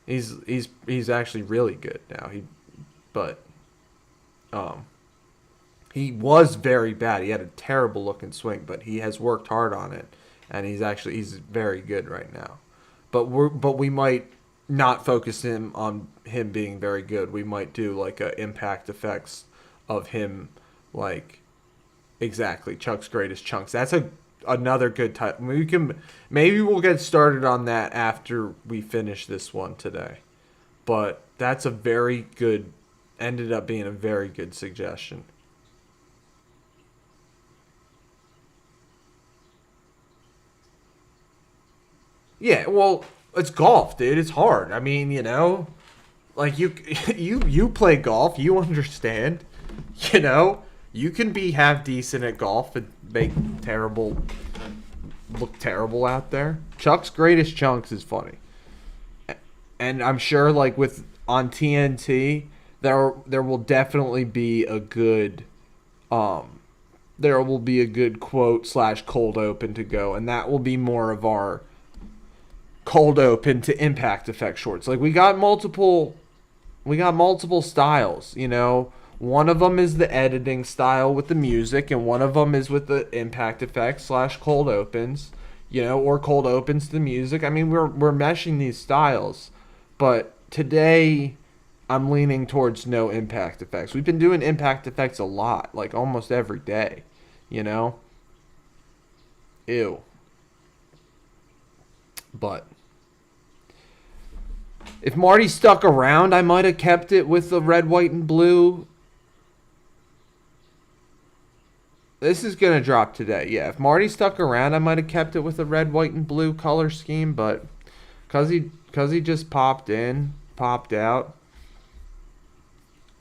He's actually really good now. He was very bad. He had a terrible looking swing, but he has worked hard on it. And he's very good right now. But we might not focus on him being very good. We might do like a Impact Effects of him, like, exactly, Chuck's Greatest Chunks. That's another good type. Maybe we'll get started on that after we finish this one today. But that's ended up being a very good suggestion. Yeah, well, it's golf, dude. It's hard. I mean, you know, like you play golf, you understand. You know, you can be half decent at golf and look terrible out there. Chuck's Greatest Chunks is funny, and I'm sure like on TNT there will definitely be a good quote / cold open to go, and that will be more of our cold open to Impact Effect shorts. Like we got multiple styles, you know. One of them is the editing style with the music, and one of them is with the Impact Effects / cold opens, you know, or cold opens to the music. I mean, we're meshing these styles, but today I'm leaning towards no Impact Effects. We've been doing Impact Effects a lot, like almost every day, you know. Ew. But if Marty stuck around, I might have kept it with the red, white, and blue. This is going to drop today. Yeah, if Marty stuck around, I might have kept it with the red, white, and blue color scheme. But because he just popped out,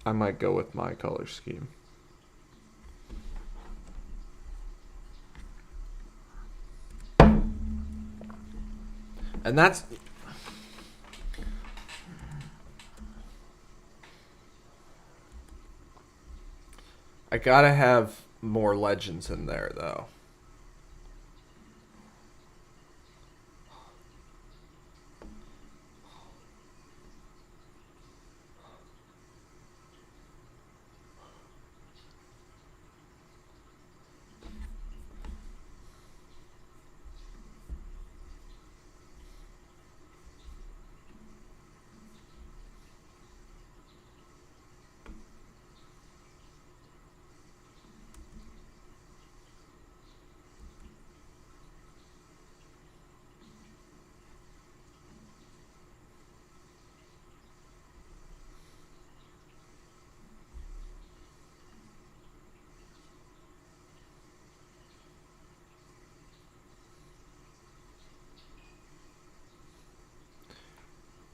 I might go with my color scheme. And I gotta have more legends in there though.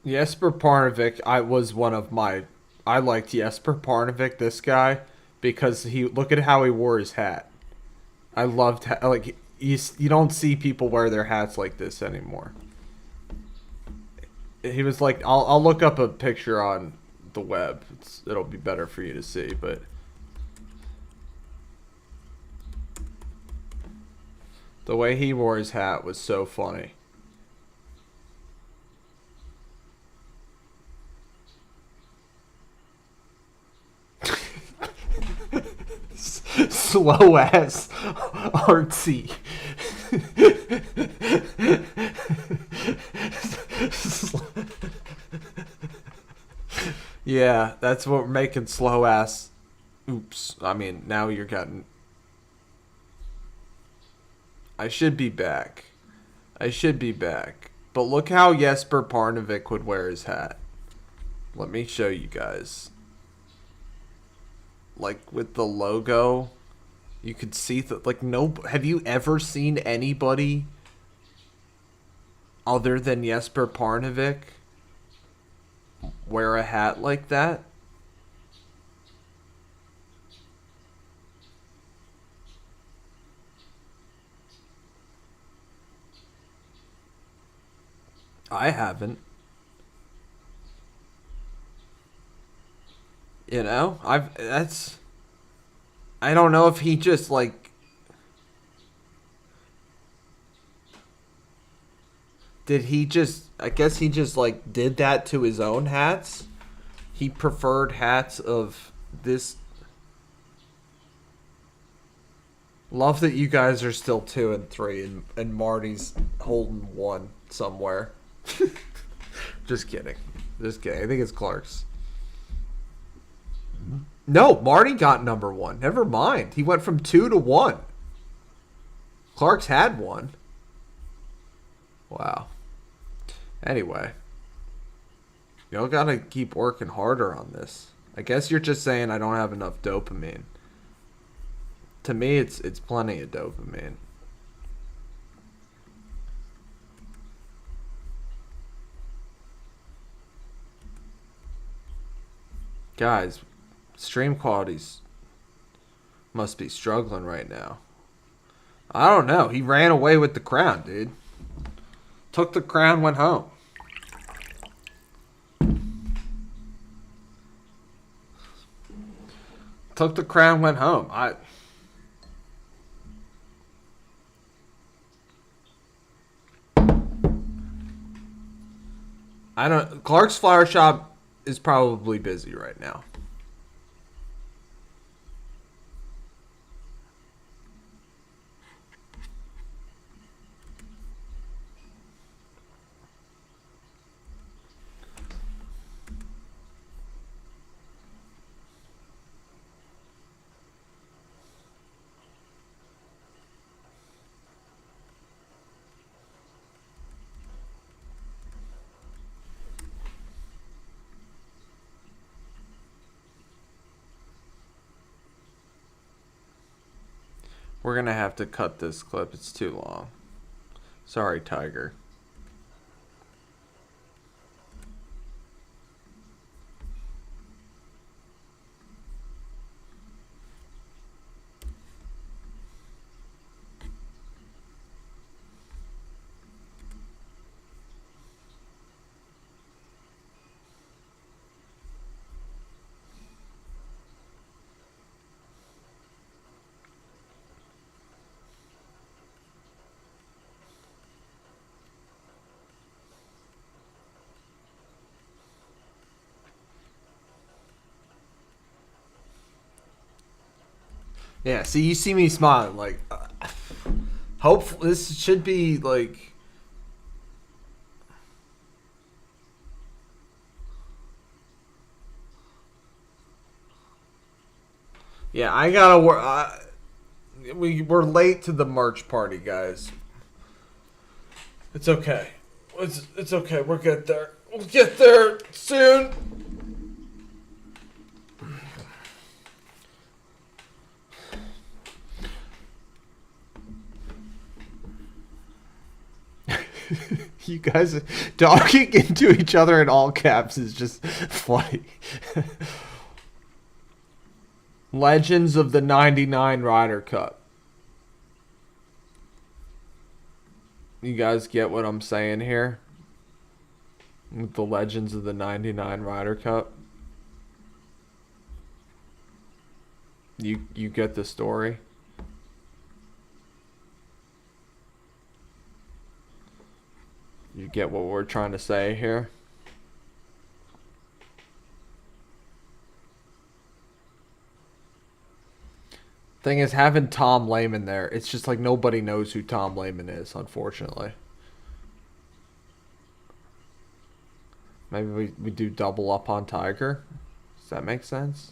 Jesper Parnevik, I was one of my. I liked Jesper Parnevik, this guy, because he look at how he wore his hat. I loved like you don't see people wear their hats like this anymore. He was like I'll look up a picture on the web. It'll be better for you to see, but the way he wore his hat was so funny. Slow ass artsy. Yeah, that's what we're making slow ass. Oops. I mean, now you're getting. I should be back. I should be back. But look how Jesper Parnevik would wear his hat. Let me show you guys. Like with the logo, you could see that. Like no, have you ever seen anybody other than Jesper Parnevik wear a hat like that? I haven't. You know, I've that's I don't know if he just like did he just I guess he just like did that to his own hats. He preferred hats of this. Love that you guys are still 2 and 3 and Marty's holding one somewhere. Just kidding. Just kidding. I think it's Clark's. No, Marty got number one. Never mind. He went from 2 to 1. Clark's had one. Wow. Anyway, y'all gotta keep working harder on this. I guess you're just saying I don't have enough dopamine. To me, it's plenty of dopamine. Guys, stream qualities must be struggling right now. I don't know. He ran away with the crown, dude. Took the crown, went home. Took the crown, went home. I don't. Clark's Flower Shop is probably busy right now. We're gonna have to cut this clip. It's too long. Sorry, Tiger. Yeah, see, you see me smiling. Like, hopefully, this should be like. Yeah, I gotta work. We're late to the March party, guys. It's okay. It's okay. We'll get there. We'll get there soon. You guys talking into each other in all caps is just funny. Legends of the 99 Ryder Cup. You guys get what I'm saying here? With the Legends of the 99 Ryder Cup. You get the story? You get what we're trying to say here? Thing is, having Tom Lehman there, it's just like nobody knows who Tom Lehman is, unfortunately. Maybe we do double up on Tiger. Does that make sense?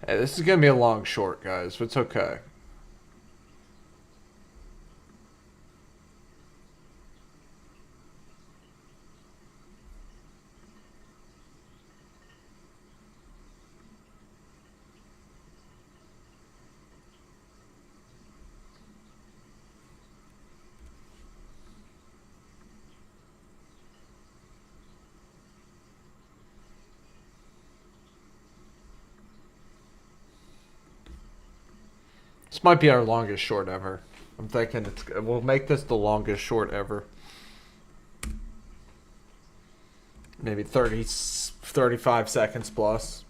Hey, this is going to be a long short, guys, but it's okay. This might be our longest short ever. I'm thinking we'll make this the longest short ever. Maybe 35 seconds plus.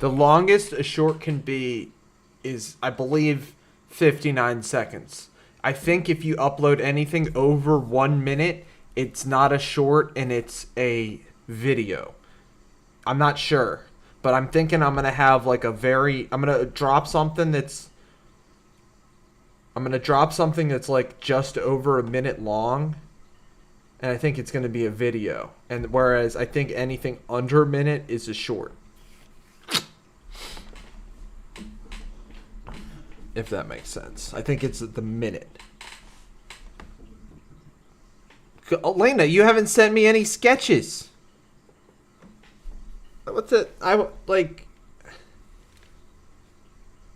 The longest a short can be is, I believe, 59 seconds. I think if you upload anything over 1 minute, it's not a short and it's a video. I'm not sure, but I'm thinking I'm going to have like I'm going to drop something that's like just over a minute long, and I think it's going to be a video. And whereas I think anything under a minute is a short. If that makes sense. I think it's at the minute. Elena, you haven't sent me any sketches. What's it?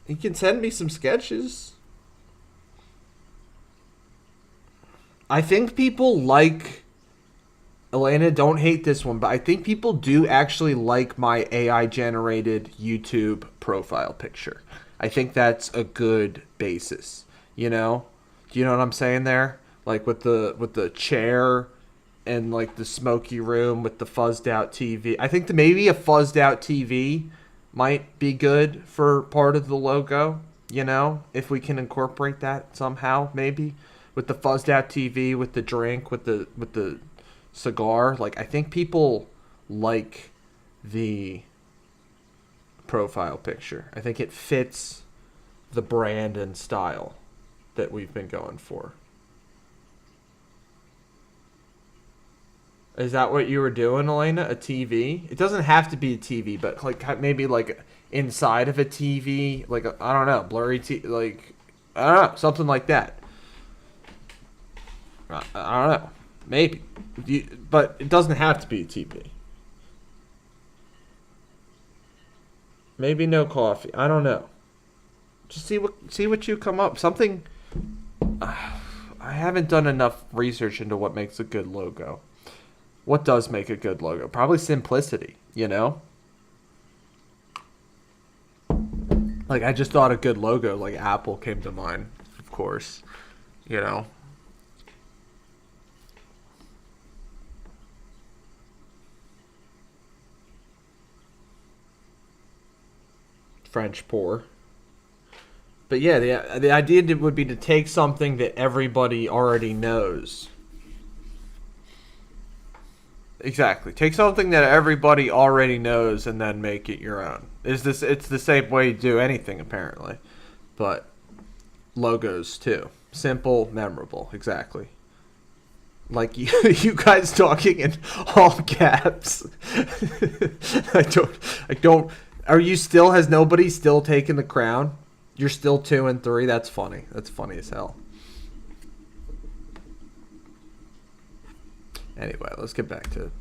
You can send me some sketches. I think people like... Elena, don't hate this one, but I think people do actually like my AI-generated YouTube profile picture. I think that's a good basis, you know? Do you know what I'm saying there? Like with the chair and like the smoky room with the fuzzed out TV. I think maybe a fuzzed out TV might be good for part of the logo, you know? If we can incorporate that somehow, maybe with the fuzzed out TV, with the drink, with the cigar. Like, I think people like the profile picture. I think it fits the brand and style that we've been going for. Is that what you were doing, Elena? A TV? It doesn't have to be a TV, but like maybe like inside of a TV, like I don't know, blurry like I don't know, something like that. I don't know. Maybe. But it doesn't have to be a TP. Maybe no coffee. I don't know. Just see what you come up. Something. I haven't done enough research into what makes a good logo. What does make a good logo? Probably simplicity, you know? Like, I just thought a good logo, like Apple came to mind, of course, you know? French pour. But yeah, the idea would be to take something that everybody already knows. Exactly. Take something that everybody already knows and then make it your own. It's the same way you do anything apparently. But logos too. Simple, memorable, exactly. Like you guys talking in all caps. I don't are you still has nobody still taken the crown? You're still 2-3. That's funny. That's funny as hell. Anyway, let's get back to it.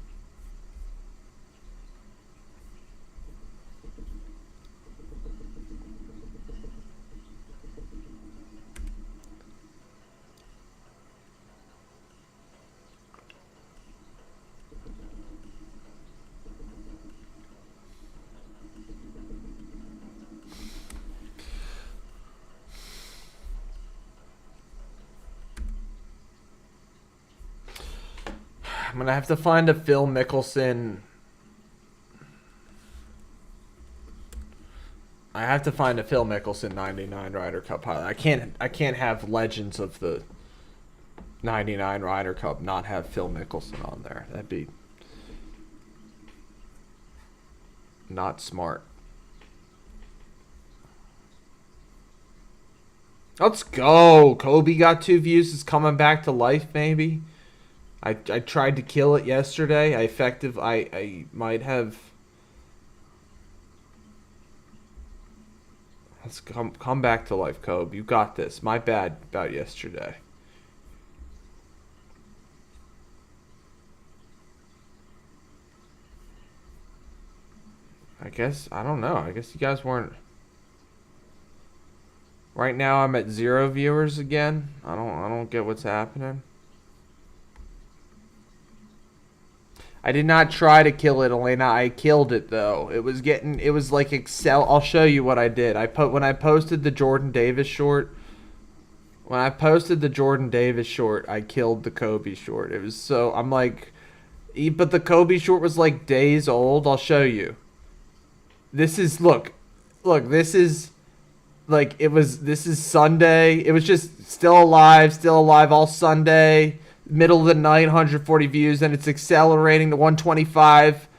I'm gonna have to find a Phil Mickelson. I have to find a Phil Mickelson 99 Ryder Cup highlight. I can't have Legends of the 99 Ryder Cup not have Phil Mickelson on there. That'd be not smart. Let's go. Kobe got 2 views. Is coming back to life, maybe. I tried to kill it yesterday. I might have. Let's come back to life, Kobe. You got this. My bad about yesterday. I guess I don't know. I guess you guys weren't. Right now I'm at 0 viewers again. I don't get what's happening. I did not try to kill it, Elena. I killed it though. It was like Excel. I'll show you what I did. When I posted the Jordan Davis short. When I posted the Jordan Davis short, I killed the Kobe short. It was so I'm like, but the Kobe short was like days old. I'll show you. This is look. This is like This is Sunday. It was just still alive all Sunday. Middle of the night, 140 views, and it's accelerating to 125.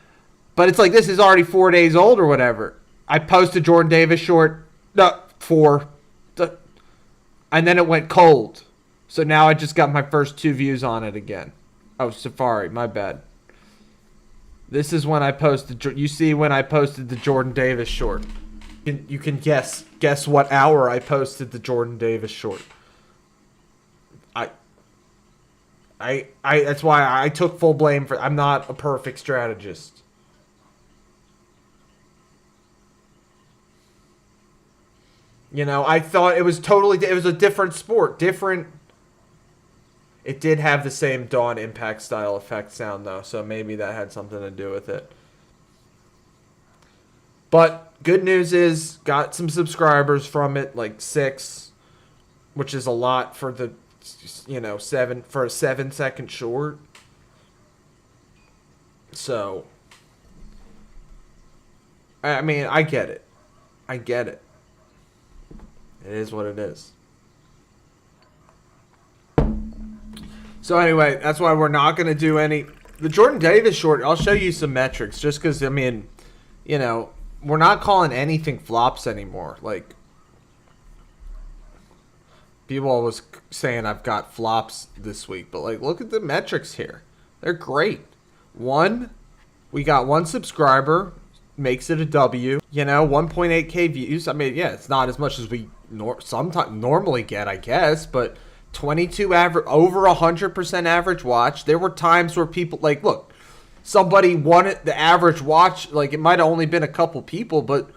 But it's like this is already 4 days old or whatever. I posted Jordan Davis short, 4, and then it went cold. So now I just got my first 2 views on it again. Oh, Safari, my bad. This is when I posted. You see when I posted the Jordan Davis short. You can guess what hour I posted the Jordan Davis short. That's why I took full blame for. I'm not a perfect strategist. You know, I thought it was a different sport, different. It did have the same Dawn Impact style effect sound though, so maybe that had something to do with it. But good news is, got some subscribers from it, like 6, which is a lot for the. 7 for a 7-second short. So, I mean, I get it. It is what it is. So anyway, that's why we're not going to do the Jordan Davis short. I'll show you some metrics just because, I mean, we're not calling anything flops anymore. Like, people always saying I've got flops this week, but like, look at the metrics here. They're great. We got 1 subscriber, makes it a W. 1.8K views. I mean, yeah, it's not as much as we sometimes normally get, I guess, but 22 average, over 100% average watch. There were times where people, like, look, somebody wanted the average watch, like, it might have only been a couple people, but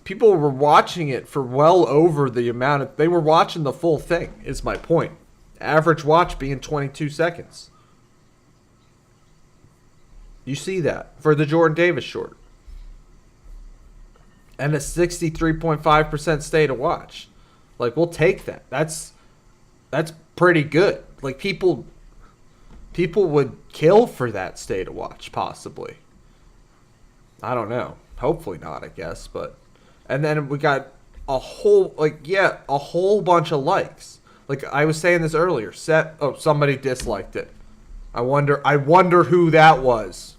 people were watching it for well over the amount of, they were watching the full thing, is my point. Average watch being 22 seconds. You see that for the Jordan Davis short. And a 63.5% stay to watch. Like, we'll take that. That's pretty good. Like, people would kill for that stay to watch, possibly. I don't know. Hopefully not, I guess. But and then we got a whole bunch of likes. Like I was saying this earlier. Somebody disliked it. I wonder who that was.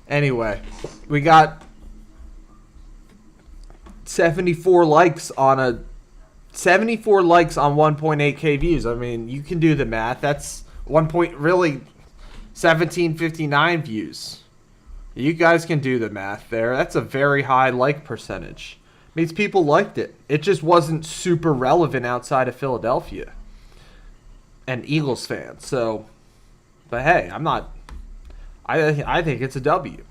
Anyway, we got 74 likes on 1.8k views. I mean, you can do the math. That's 1759 views. You guys can do the math there. That's a very high like percentage. Means people liked it. It just wasn't super relevant outside of Philadelphia and Eagles fans. So, but hey, I think it's a W.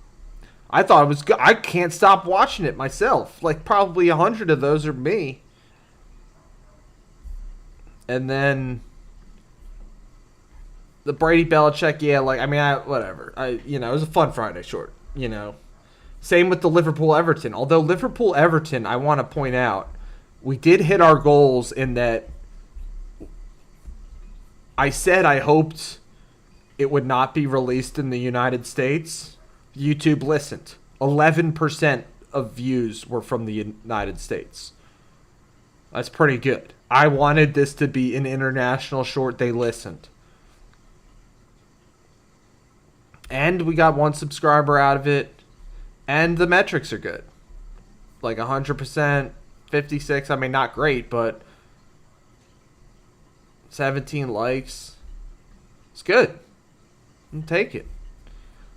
I thought it was good. I can't stop watching it myself. Like probably 100 of those are me. And then the Brady Belichick, whatever. It was a fun Friday short. Same with the Liverpool Everton. Although Liverpool Everton, I want to point out, we did hit our goals in that. I said I hoped it would not be released in the United States. YouTube listened. 11% of views were from the United States. That's pretty good. I wanted this to be an international short. They listened. And we got one subscriber out of it. And the metrics are good. Like 100%, 56. I mean, not great, but 17 likes. It's good. I'll take it.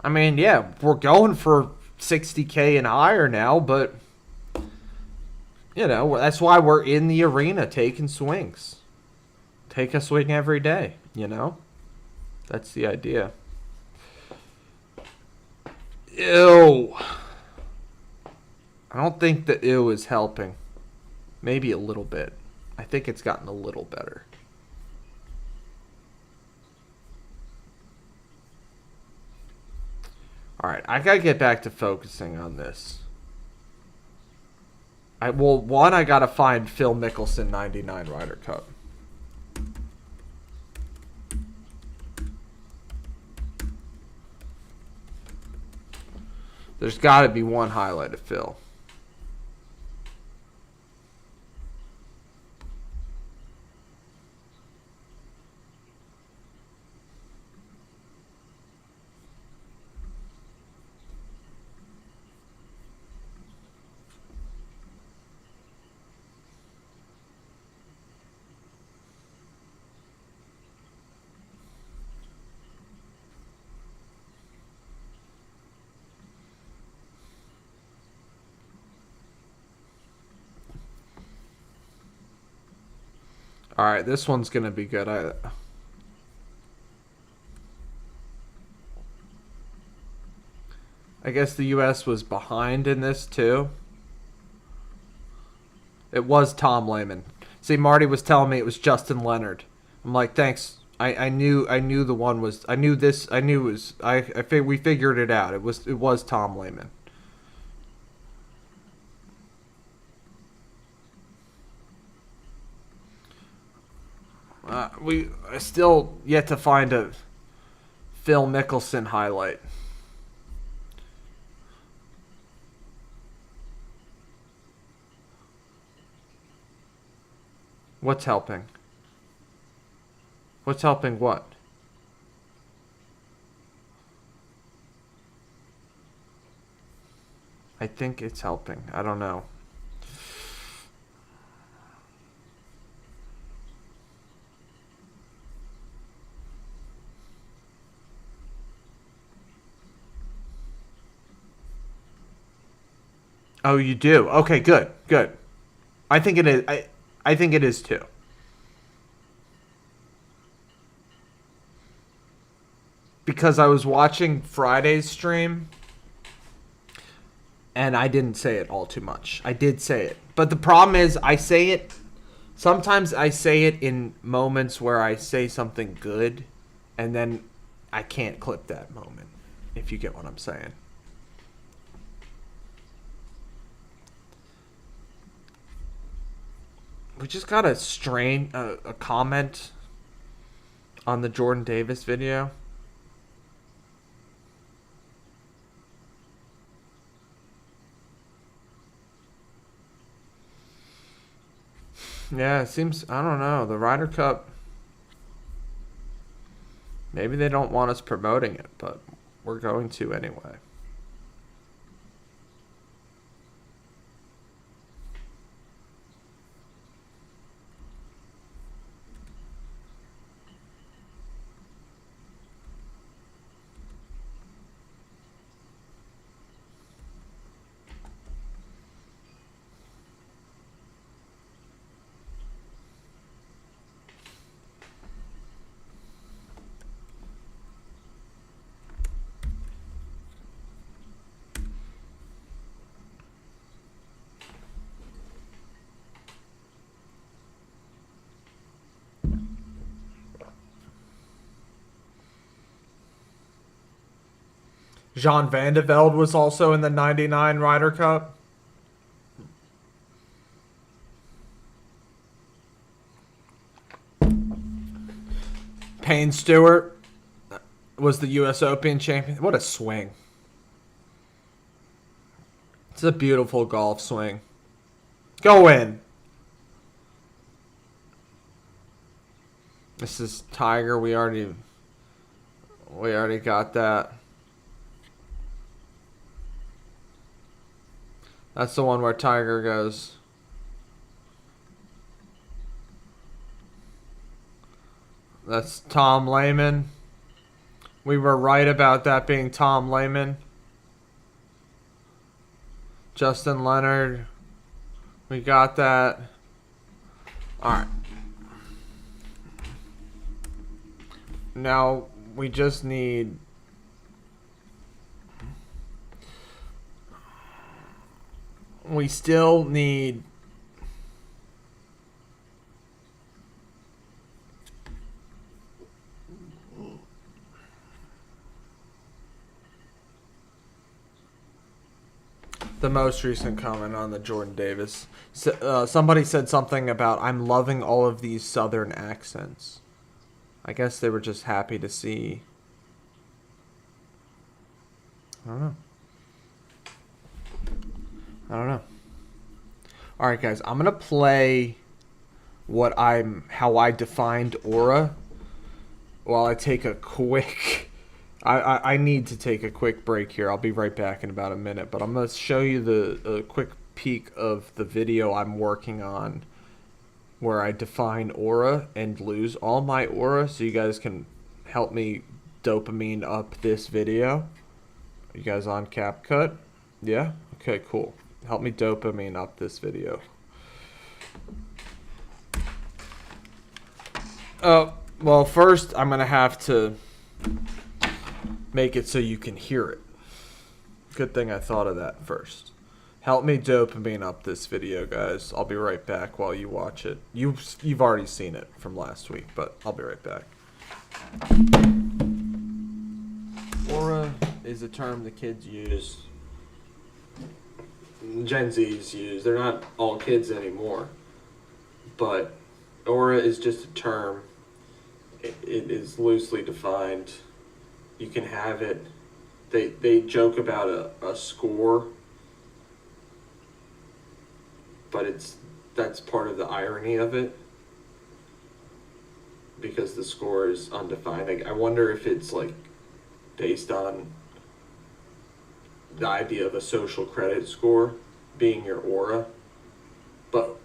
I mean, yeah, we're going for 60K and higher now, but that's why we're in the arena taking swings. Take a swing every day, That's the idea. Ew. I don't think the ew is helping. Maybe a little bit. I think it's gotten a little better. Alright, I gotta get back to focusing on this. I gotta find Phil Mickelson 99 Ryder Cup. There's gotta be one highlight of Phil. Alright, this one's going to be good. I guess the U.S. was behind in this, too. It was Tom Lehman. See, Marty was telling me it was Justin Leonard. I'm like, thanks. I knew the one was... I knew this... I knew it was... we figured it out. It was Tom Lehman. I still yet to find a Phil Mickelson highlight. What's helping? What's helping what? I think it's helping. I don't know. Oh, you do? Okay, good, good. I think it is. I think it is too. Because I was watching Friday's stream and I didn't say it all too much. I did say it. But the problem is I say it sometimes I say it in moments where I say something good and then I can't clip that moment. If you get what I'm saying. We just got a comment on the Jordan Davis video. Yeah, it seems, I don't know, the Ryder Cup, maybe they don't want us promoting it, but we're going to anyway. Jean Van de Velde was also in the 99 Ryder Cup. Payne Stewart was the U.S. Open champion. What a swing. It's a beautiful golf swing. Go in. This is Tiger. We already got that. That's the one where Tiger goes. That's Tom Lehman. We were right about that being Tom Lehman. Justin Leonard. We got that. Alright. Now, we just need... We still need... the most recent comment on the Jordan Davis. Somebody said something about, I'm loving all of these southern accents. I guess they were just happy to see. I don't know. Alright guys, I'm gonna play how I defined aura while I take a quick I need to take a quick break here. I'll be right back in about a minute, but I'm going to show you a quick peek of the video I'm working on where I define aura and lose all my aura so you guys can help me dopamine up this video. Are you guys on CapCut? Yeah? Okay, cool. Help me dopamine up this video. Well, first I'm going to have to make it so you can hear it. Good thing I thought of that first. Help me dopamine up this video, guys. I'll be right back while you watch it. You've already seen it from last week, but I'll be right back. Aura is a term the kids use. Gen Z's use. They're not all kids anymore. But aura is just a term. It is loosely defined. You can have it. They joke about a score, but that's part of the irony of it, because the score is undefined. Like, I wonder if it's like based on the idea of a social credit score being your aura, but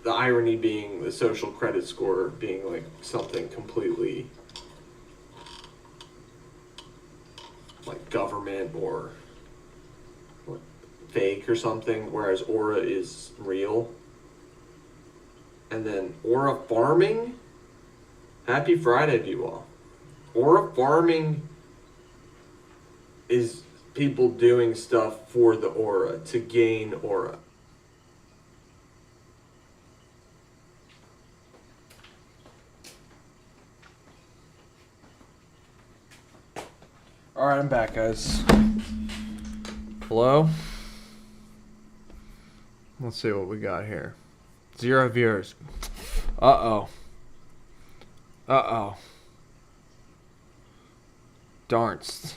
the irony being the social credit score being like something completely like government or fake or something, whereas Aura is real. And then Aura farming. Happy Friday to you all. Aura farming is people doing stuff for the aura to gain aura. Alright, I'm back, guys. Hello? Let's see what we got here. 0 viewers. Uh-oh. Uh-oh. Darnst.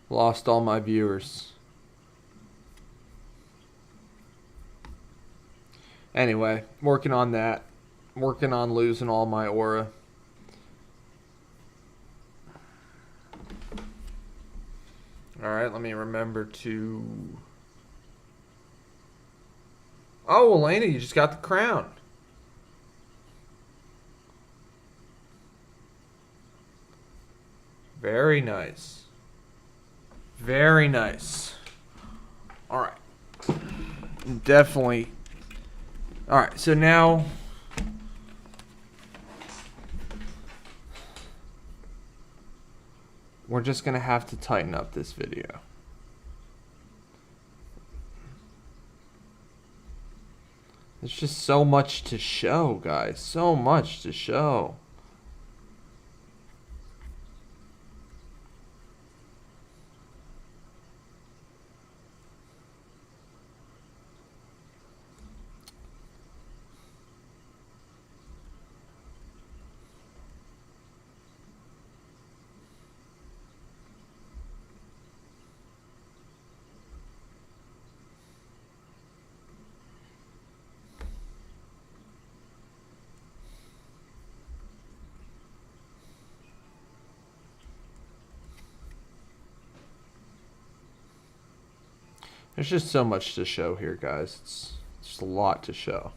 Lost all my viewers. Anyway, working on that. Working on losing all my aura. Alright, let me remember to... Oh, Elena, you just got the crown. Very nice. Very nice. Alright. Definitely. Alright, so now... we're just going to have to tighten up this video. There's just so much to show, guys. So much to show. There's just so much to show here, guys. It's just a lot to show.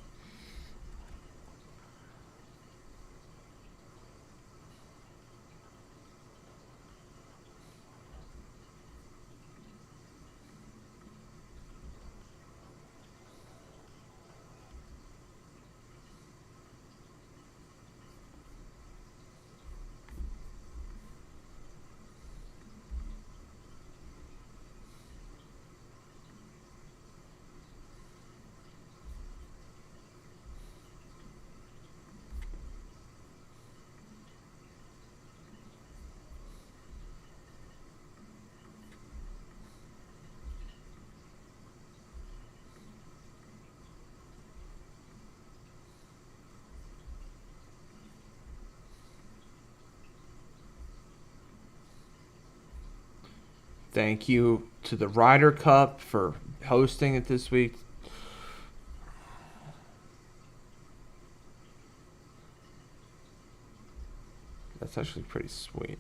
Thank you to the Ryder Cup for hosting it this week. That's actually pretty sweet.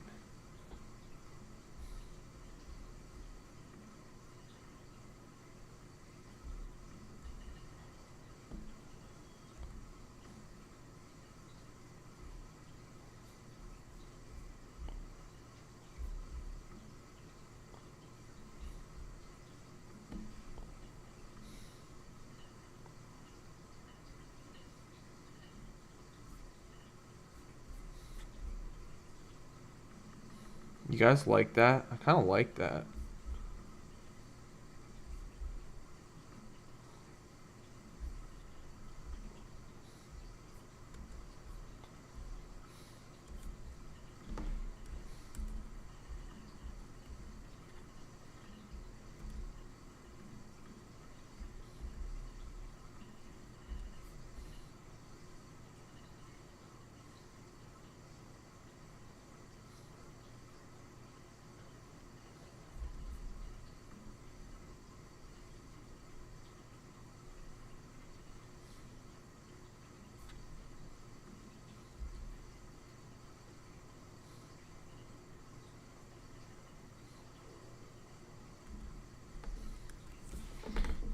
You guys like that? I kind of like that.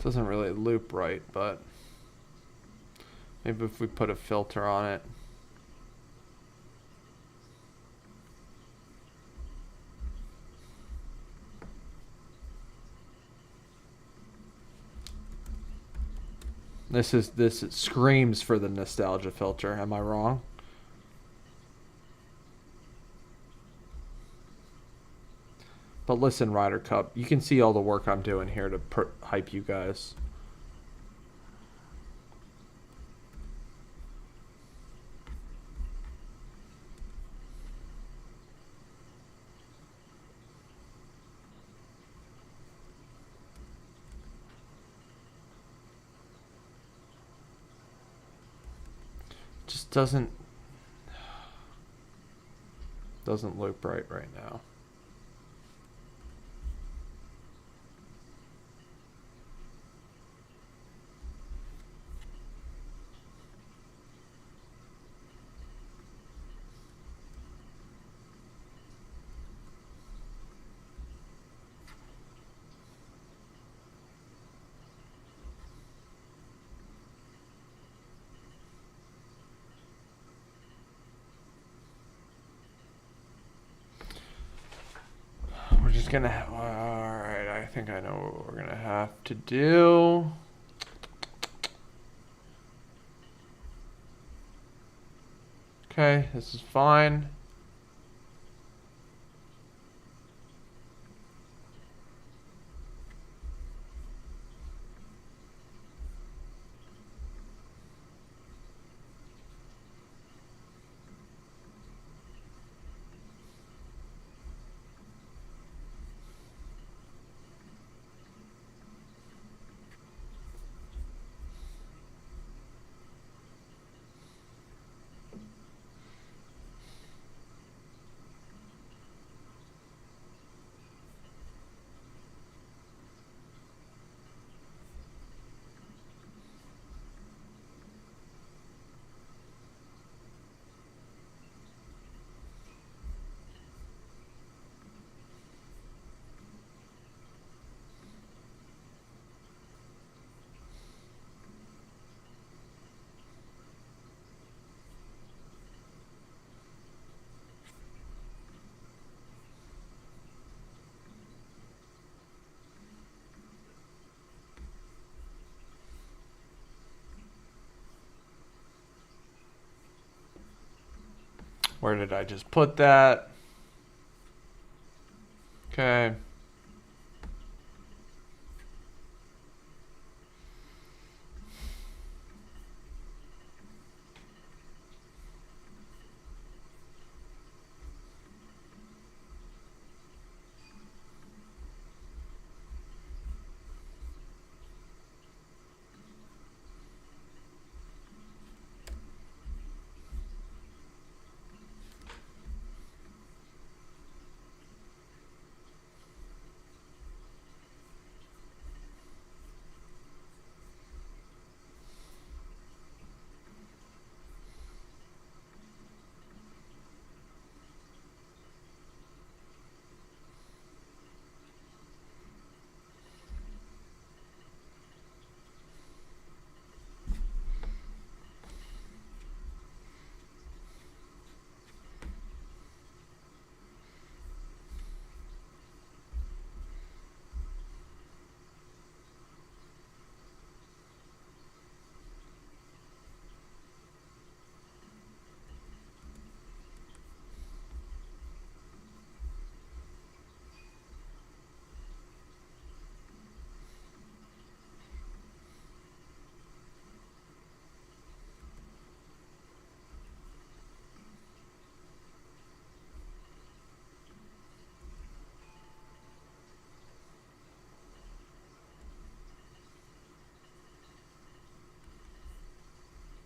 Doesn't really loop right, but maybe if we put a filter on it. This screams for the nostalgia filter. Am I wrong? But listen, Ryder Cup, you can see all the work I'm doing here to hype you guys. Just doesn't look right now. We're just gonna alright, I think I know what we're gonna have to do. Okay, this is fine. Where did I just put that? Okay.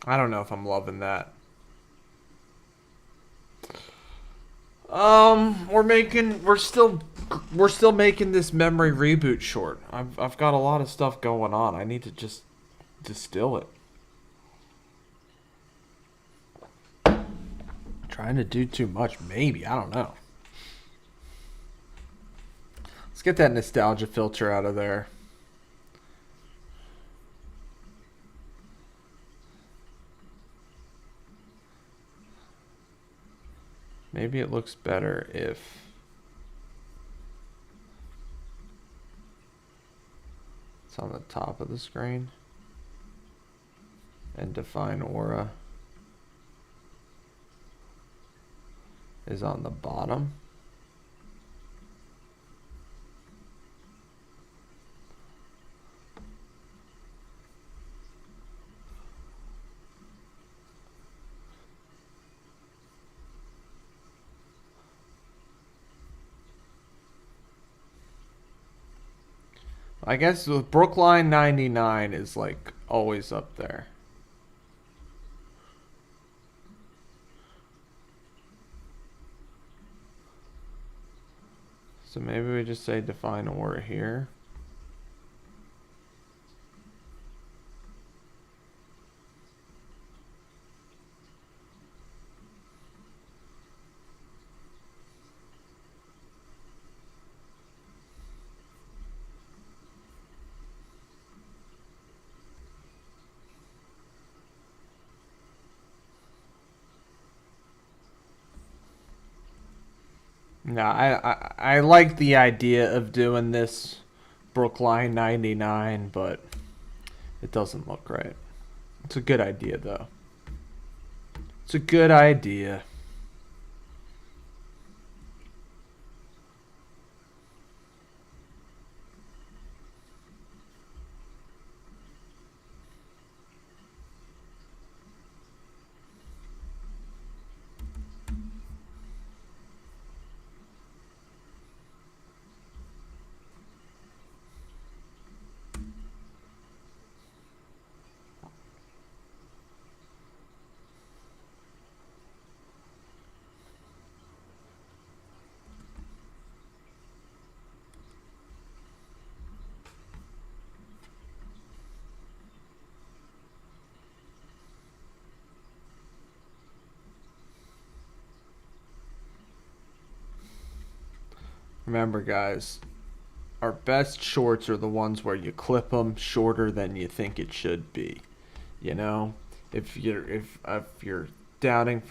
I don't know if I'm loving that. We're still making this memory reboot short. I've got a lot of stuff going on. I need to just distill it. Trying to do too much, maybe. I don't know. Let's get that nostalgia filter out of there. Maybe it looks better if it's on the top of the screen. And define aura is on the bottom. I guess with Brookline 99 is like always up there. So maybe we just say define aura here. No, I like the idea of doing this Brookline 99, but it doesn't look right. It's a good idea, though. It's a good idea. Remember, guys, our best shorts are the ones where you clip them shorter than you think it should be. You know, if you're doubting,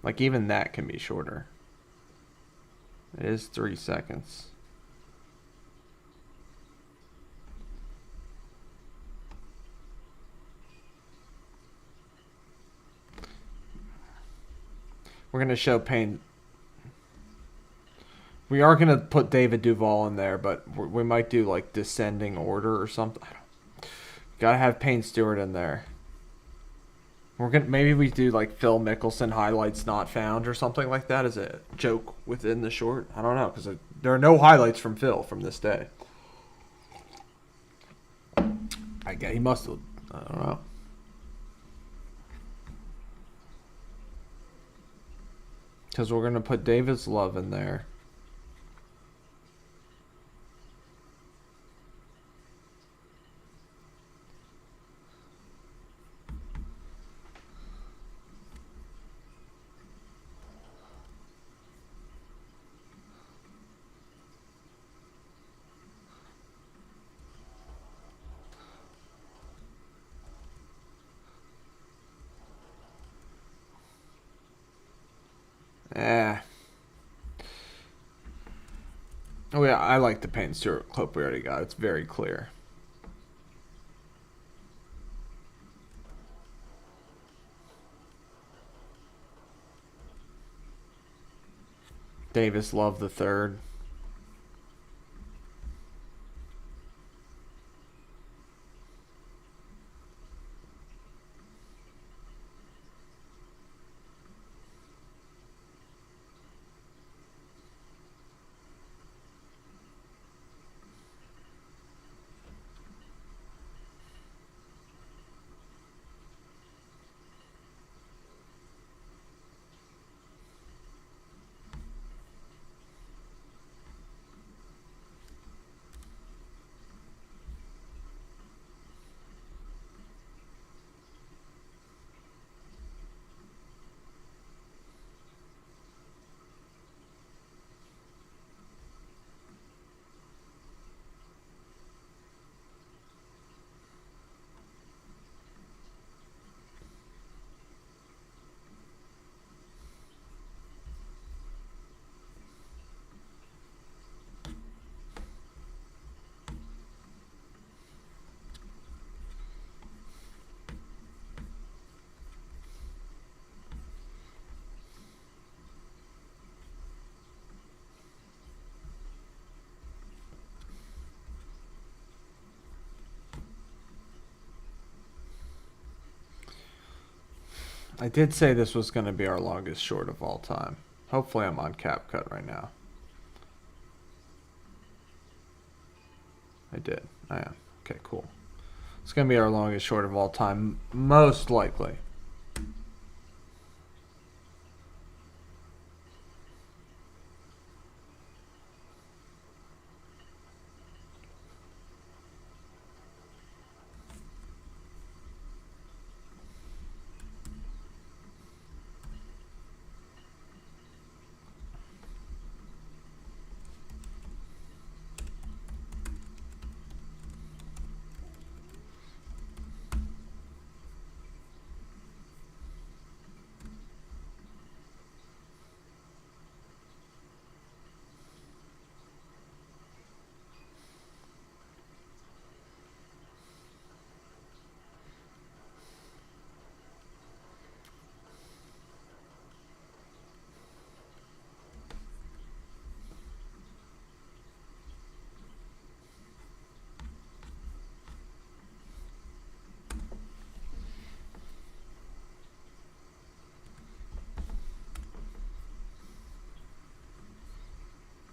like even that can be shorter. It is 3 seconds. We're gonna show pain. We are gonna put David Duval in there, but we might do like descending order or something. Gotta have Payne Stewart in there. We're gonna maybe we do like Phil Mickelson highlights not found or something like that as a joke within the short. I don't know because there are no highlights from Phil from this day. I guess he must have. I don't know. Because we're gonna put Davis Love in there. Eh. Oh yeah, I like the Payne Stewart clip we already got. It's very clear. Davis Love the third. I did say this was going to be our longest short of all time. Hopefully I'm on CapCut right now. I did. I am. Okay, cool. It's going to be our longest short of all time, most likely.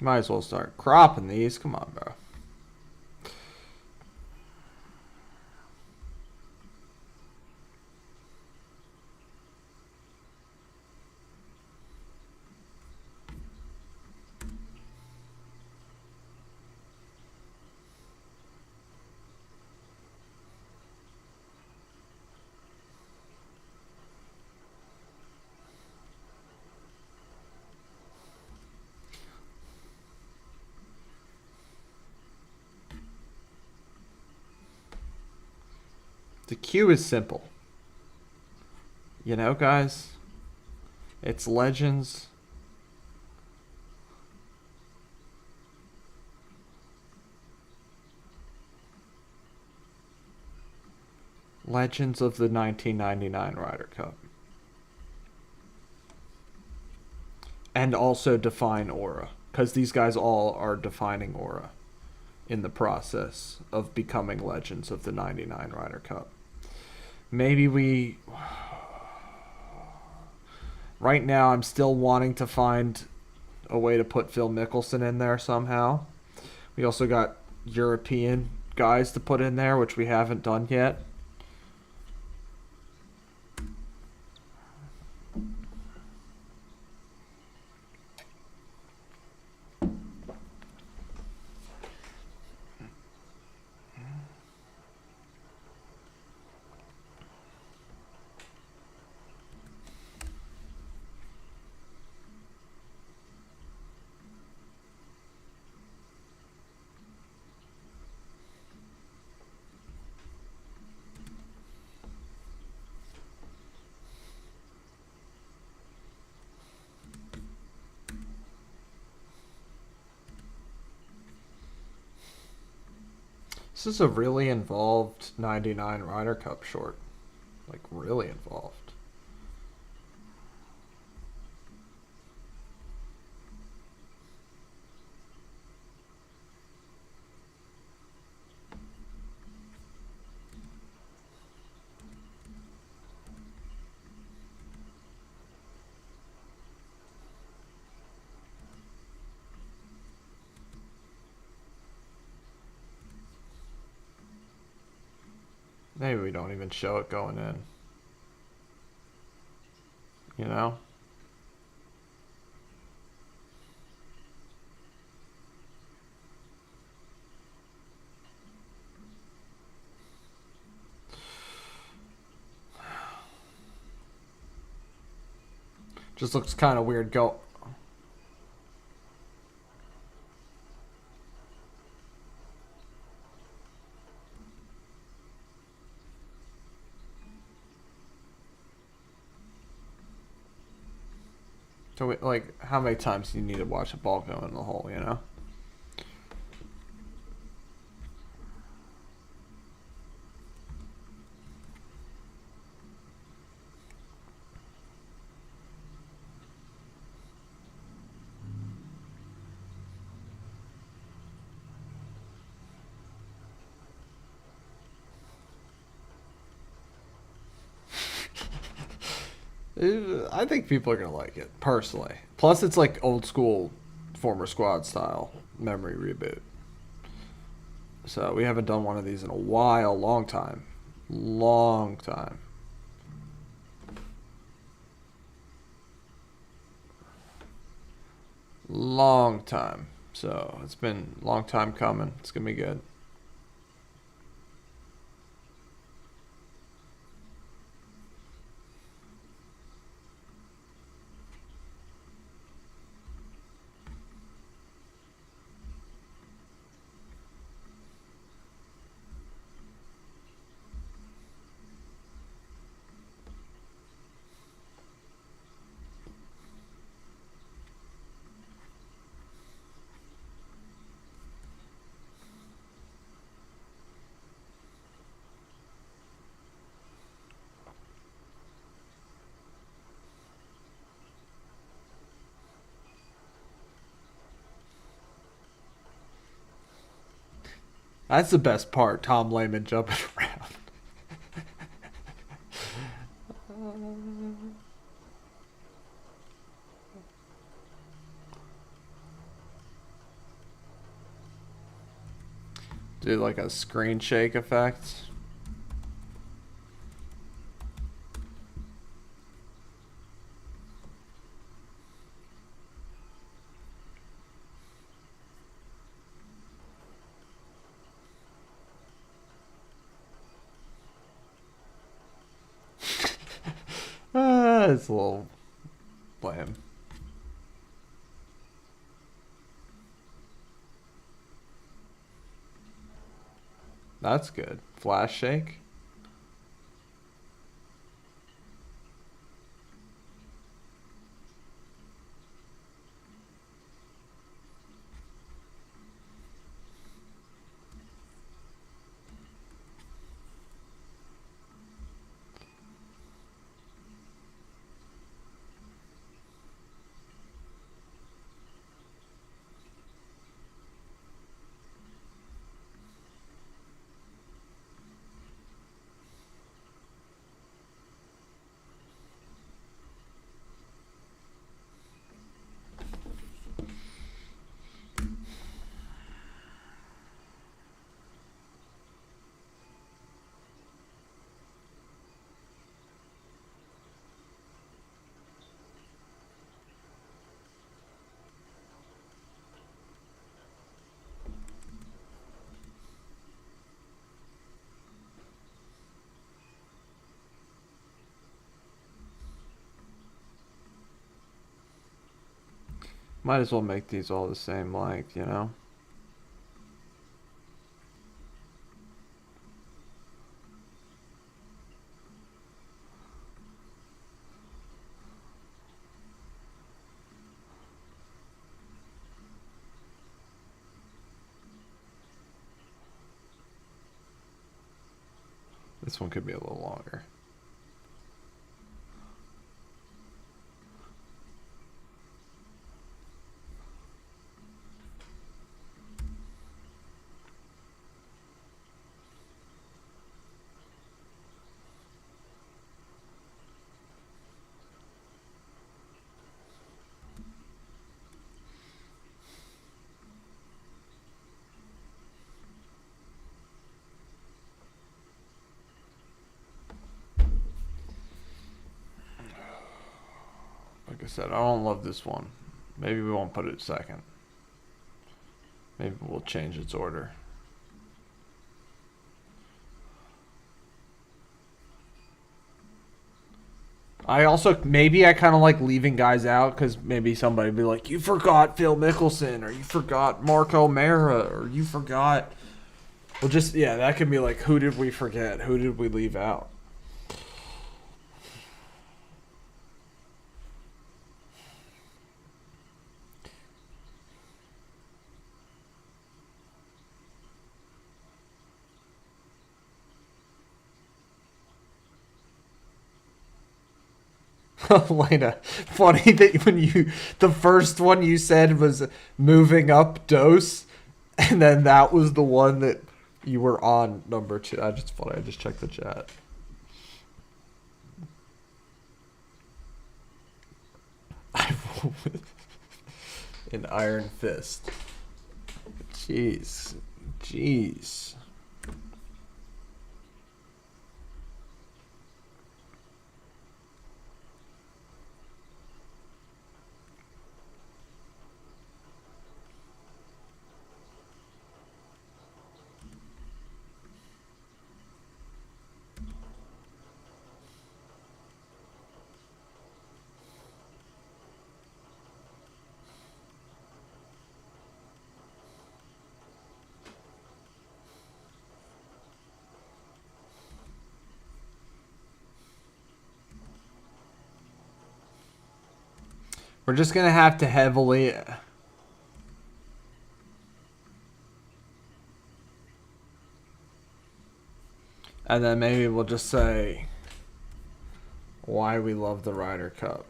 Might as well start cropping these. Come on, bro. The queue is simple. You know, guys? It's Legends. Legends of the 1999 Ryder Cup. And also define aura. Because these guys all are defining aura in the process of becoming legends of the 99 Ryder Cup. Maybe we... Right now, I'm still wanting to find a way to put Phil Mickelson in there somehow. We also got European guys to put in there, which we haven't done yet. This is a really involved 99 Ryder Cup short. Like, really involved. Maybe we don't even show it going in. You know? Just looks kind of weird go. So, like, how many times do you need to watch a ball go in the hole, you know? I think people are gonna like it personally. Plus, it's like old school, former squad style memory reboot. So we haven't done one of these in a while, long time, long time. Long time. So it's been a long time coming. It's gonna be good. That's the best part. Tom Lehman jumping around. Do like a screen shake effect. It's a little lame. That's good. Flash shake. Might as well make these all the same length, you know? This one could be a little longer. Like I said, I don't love this one. Maybe we won't put it second. Maybe we'll change its order. I also maybe I kind of like leaving guys out because maybe somebody be like, you forgot Phil Mickelson, or you forgot Mark O'Mara, or you forgot. Well, just yeah, that could be like, who did we forget? Who did we leave out? Lena, funny that when you the first one you said was moving up dose, and then that was the one that you were on number two. I just thought I just checked the chat. I roll with an iron fist. Jeez. Jeez. We're just going to have to heavily... And then maybe we'll just say why we love the Ryder Cup.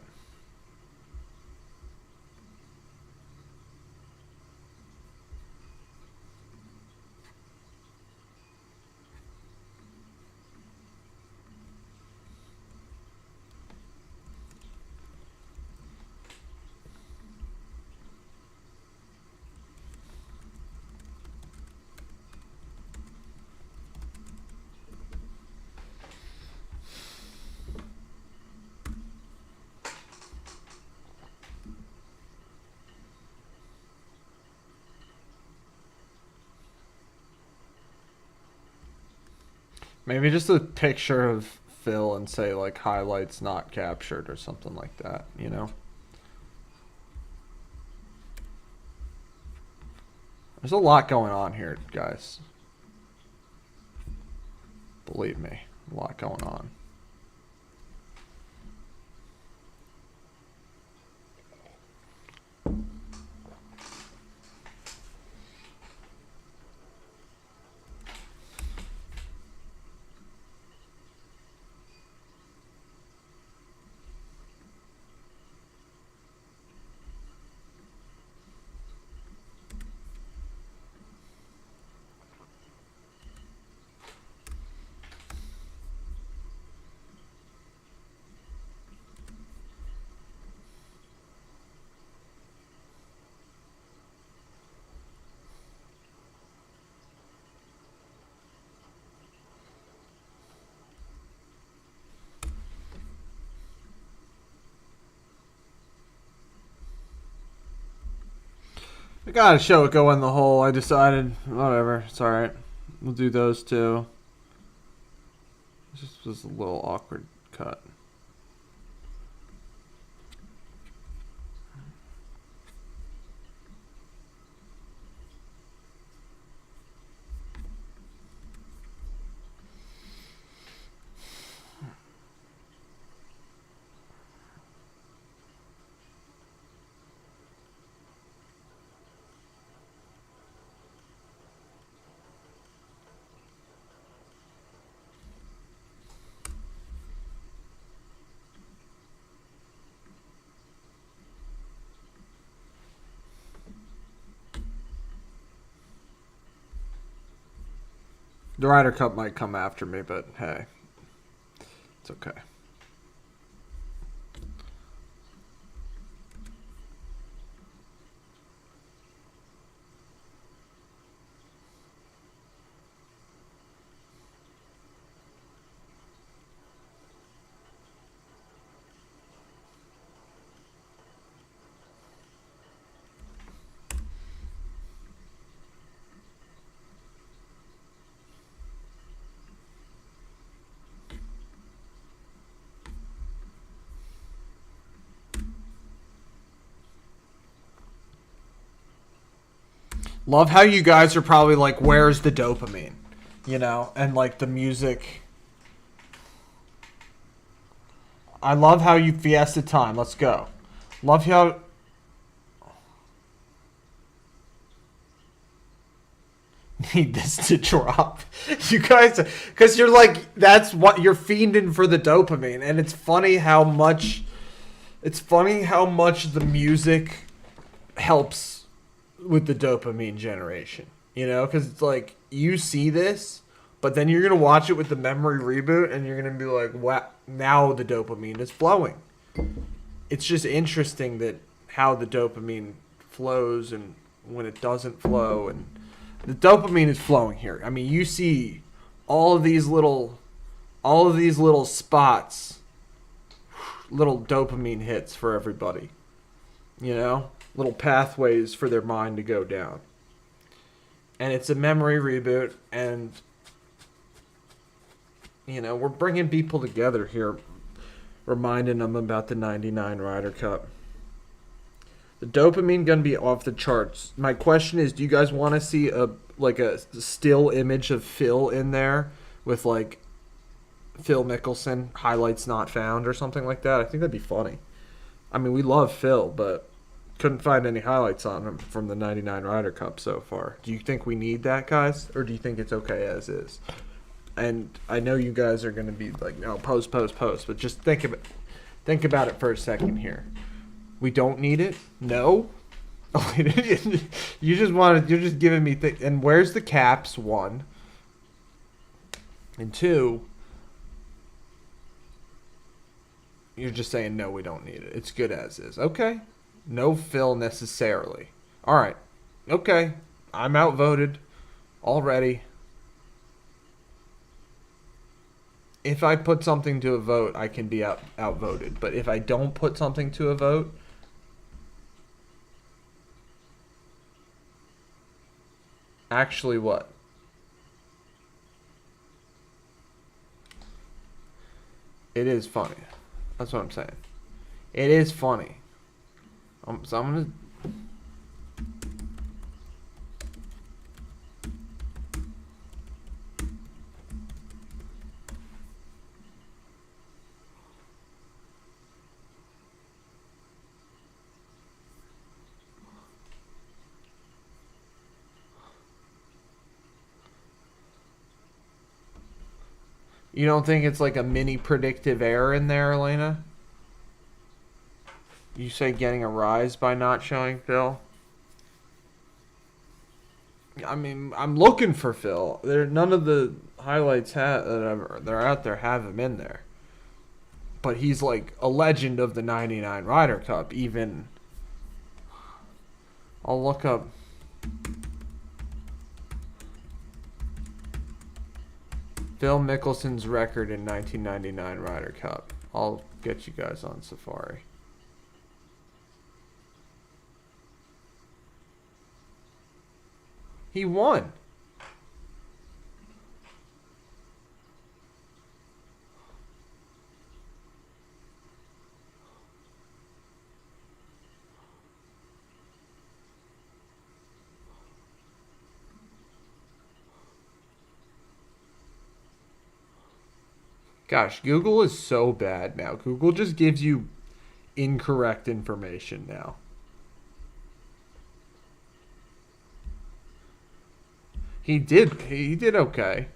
Maybe just a picture of Phil and say like highlights not captured or something like that, you know? There's a lot going on here, guys. Believe me, a lot going on. I got a show it go in the hole. I decided, whatever, it's alright. We'll do those two. This was a little awkward cut. The Ryder Cup might come after me, but hey, it's okay. Love how you guys are probably like, where's the dopamine? You know, and like the music. I love how you Fiesta time. Let's go. Love how. Need this to drop. You guys, because you're like, that's what you're fiending for, the dopamine. And it's funny how much. It's funny how much the music helps with the dopamine generation, you know, because it's like you see this, but then you're gonna watch it with the memory reboot, and you're gonna be like, "Wow!" Now the dopamine is flowing. it's just interesting that how the dopamine flows and when it doesn't flow, and the dopamine is flowing here. I mean, you see all of these little spots, little dopamine hits for everybody. You know, little pathways for their mind to go down. And it's a memory reboot, and you know, we're bringing people together here, reminding them about the 99 Ryder Cup. The dopamine gonna be off the charts. My question is, do you guys want to see a still image of Phil in there with like Phil Mickelson highlights not found or something like that? I think that'd be funny. I mean, we love Phil, but couldn't find any highlights on him from the 99 Ryder Cup so far. Do you think we need that, guys, or do you think it's okay as is? And I know you guys are gonna be like, no, post, but just think about it for a second here. We don't need it? No? You're just giving me and where's the caps, one? And two, you're just saying, no, we don't need it. It's good as is. Okay. No Phil necessarily. All right. Okay. I'm outvoted already. If I put something to a vote, I can be outvoted. But if I don't put something to a vote, actually what? It is funny. That's what I'm saying. It is funny. So I'm going to... You don't think it's like a mini predictive error in there, Elena? You say getting a rise by not showing Phil? I mean, I'm looking for Phil. None of the highlights that are out there have him in there. But he's like a legend of the 99 Ryder Cup. Even, I'll look up. Phil Mickelson's record in 1999 Ryder Cup. I'll get you guys on Safari. He won. Gosh, Google is so bad now. Google just gives you incorrect information now. He did okay.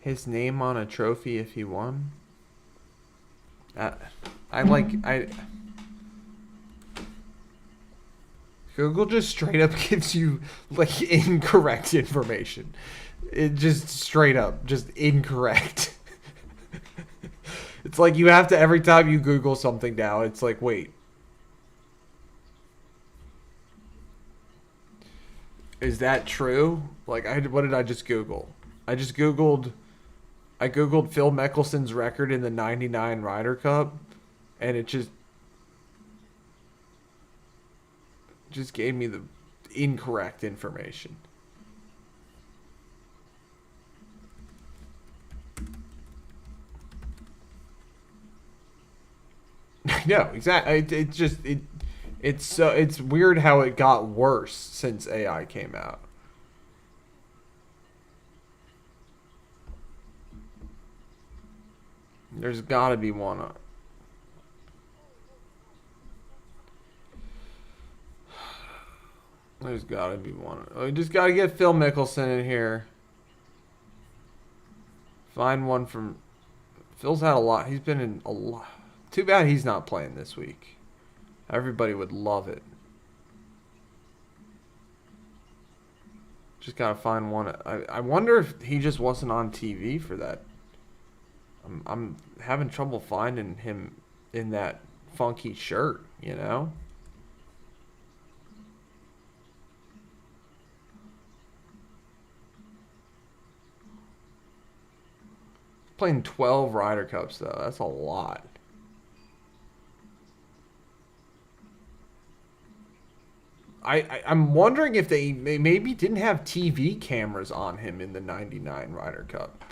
His name on a trophy if he won? Google just straight up gives you like incorrect information. It just straight up just incorrect. It's like you have to, every time you Google something now, it's like, wait. Is that true? Like, what did I just Google? I Googled Phil Mickelson's record in the 99 Ryder Cup, and it just gave me the incorrect information. No, exactly. It's weird how it got worse since AI came out. There's got to be one. There's got to be one. We just got to get Phil Mickelson in here. Find one from... Phil's had a lot. He's been in a lot. Too bad he's not playing this week. Everybody would love it. Just gotta find one. I wonder if he just wasn't on TV for that. I'm having trouble finding him in that funky shirt, you know? Playing 12 Ryder Cups though. That's a lot. I'm wondering if they maybe didn't have TV cameras on him in the 99 Ryder Cup.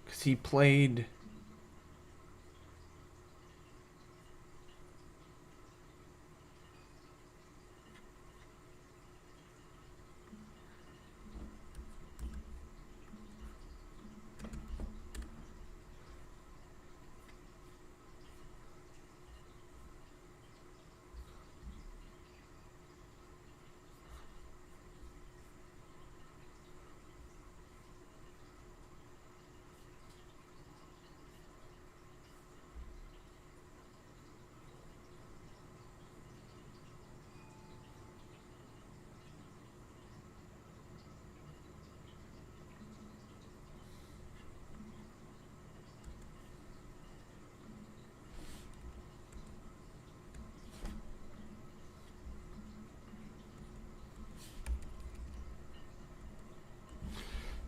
Cuz he played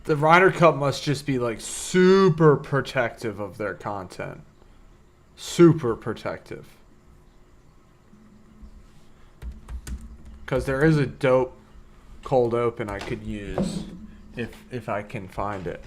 the Ryder Cup must just be like super protective of their content. Super protective. Cuz there is a dope cold open I could use if I can find it.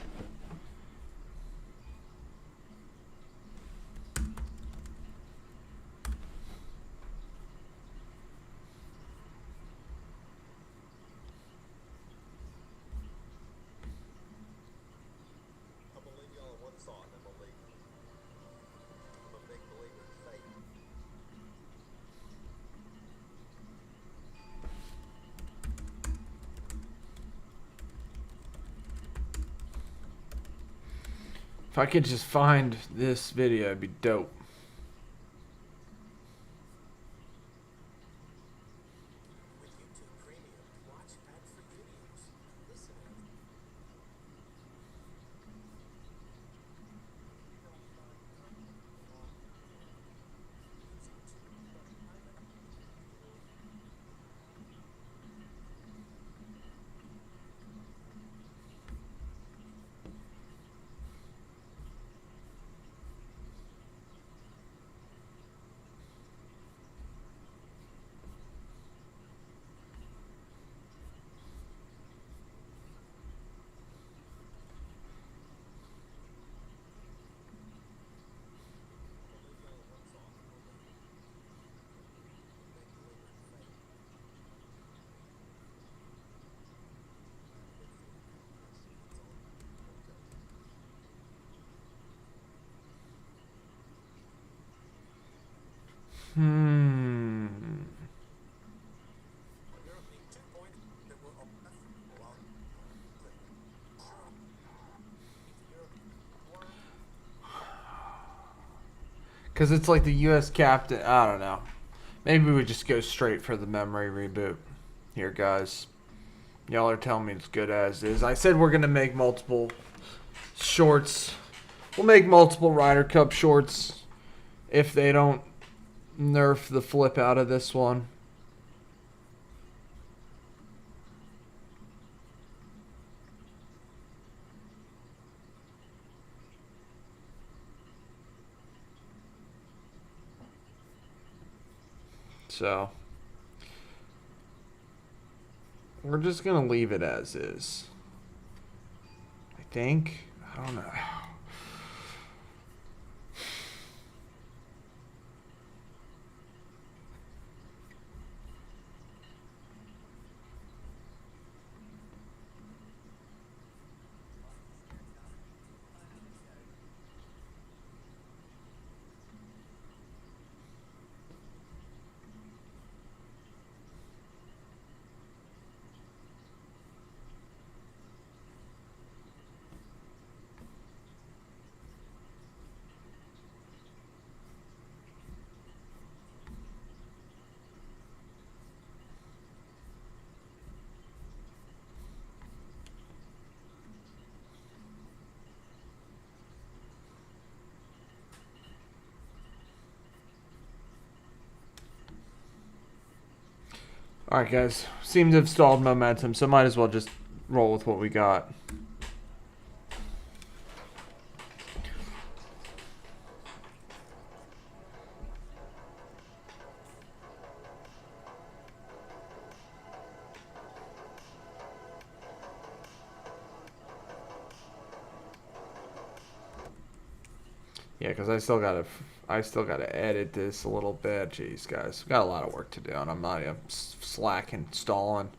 If I could just find this video, it'd be dope. Hmm. Because it's like the U.S. captain. I don't know. Maybe we just go straight for the memory reboot. Here, guys. Y'all are telling me it's good as is. I said we're going to make multiple shorts. We'll make multiple Ryder Cup shorts if they don't nerf the flip out of this one. So we're just going to leave it as is. I think. I don't know. All right, guys. Seems to have stalled momentum, so might as well just roll with what we got. Yeah, because I still gotta edit this a little bit. Jeez, guys, got a lot of work to do, and I'm not even slacking, stalling.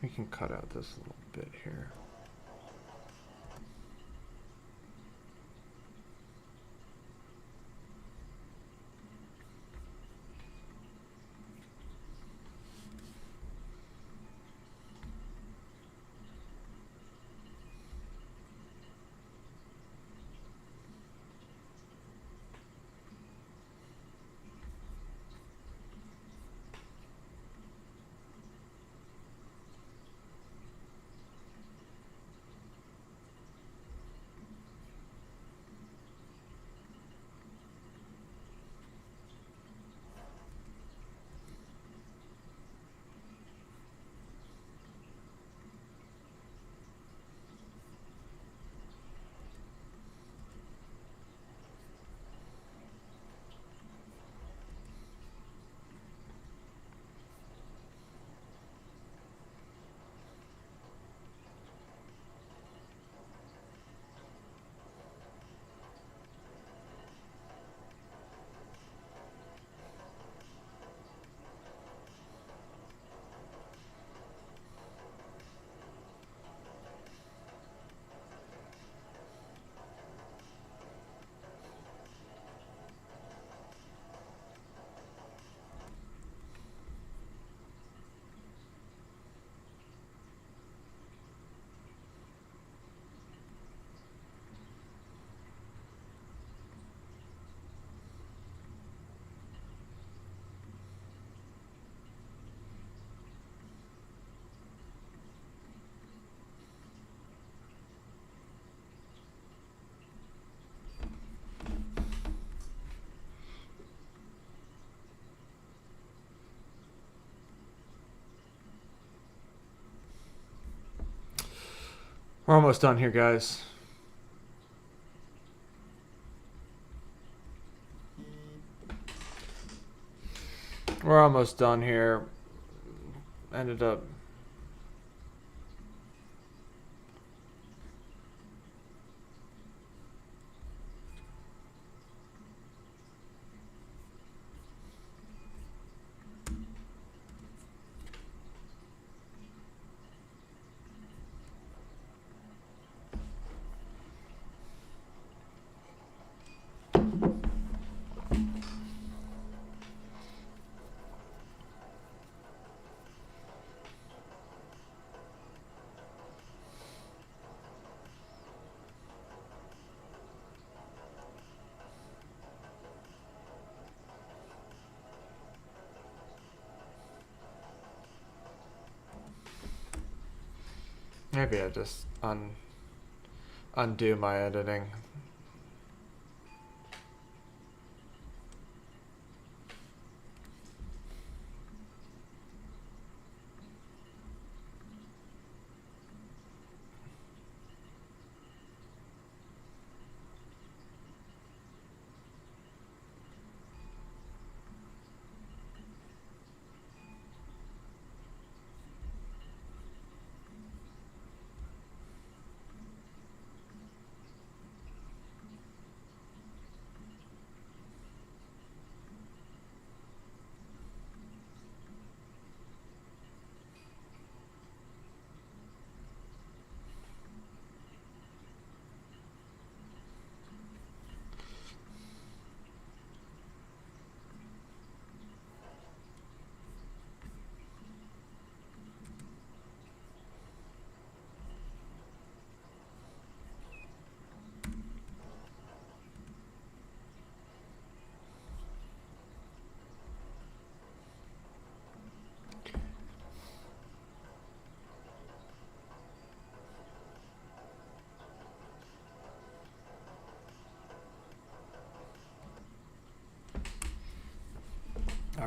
We can cut out this little bit here. We're almost done here, guys. We're almost done here. Ended up. Maybe I just undo my editing.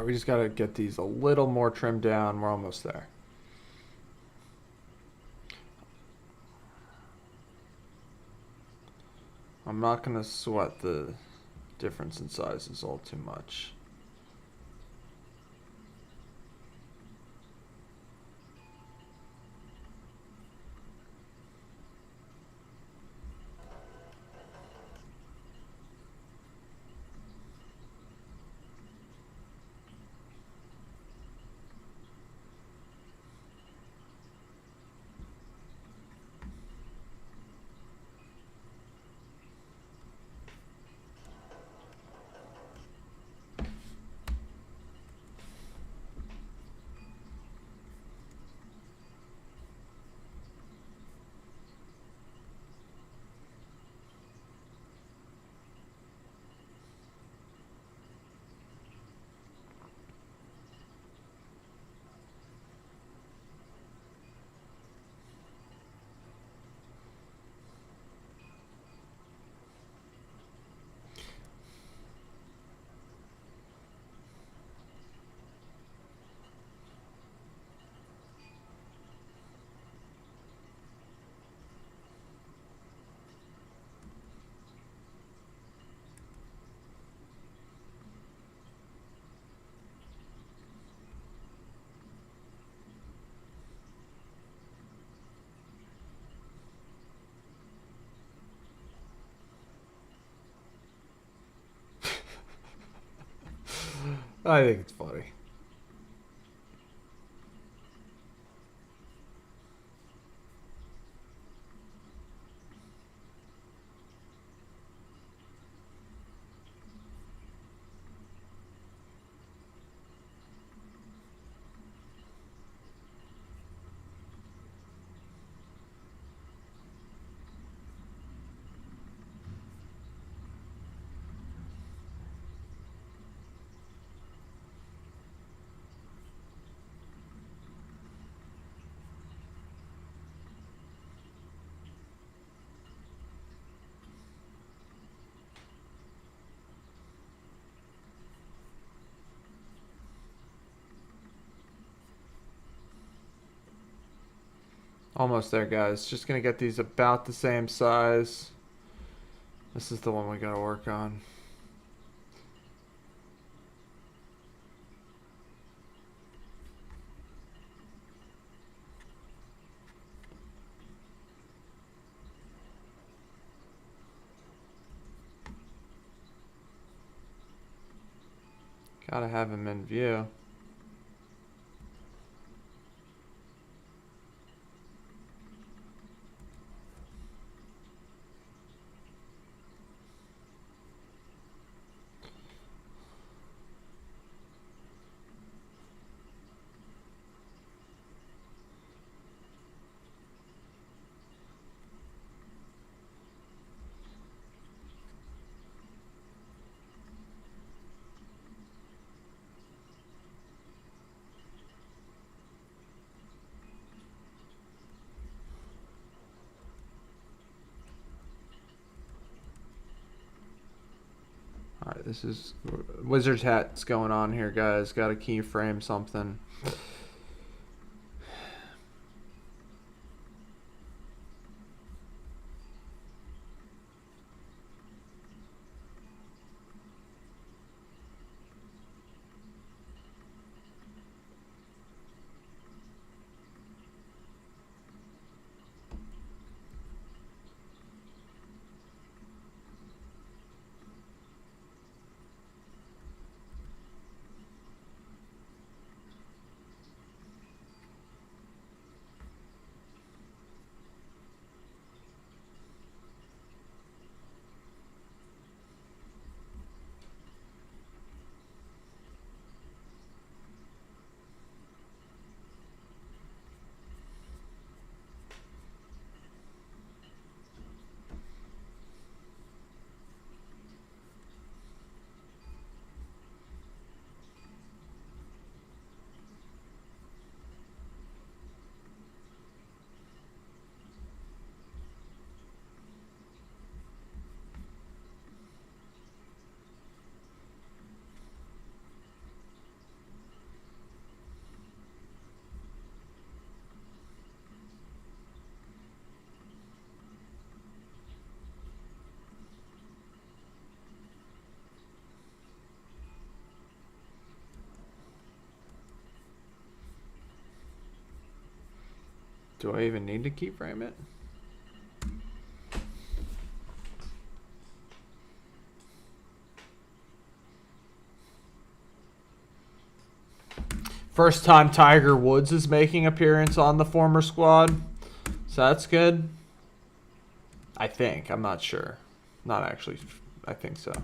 Alright, we just gotta get these a little more trimmed down. We're almost there. I'm not gonna sweat the difference in sizes all too much. I think it's funny. Almost there, guys. Just gonna get these about the same size. This is the one we gotta work on. Gotta have him in view. Alright, this is Wizard's Hat's going on here, guys. Gotta keyframe something. Do I even need to keyframe it? First time Tiger Woods is making appearance on the former squad. So that's good. I think. I'm not sure. Not actually. I think so.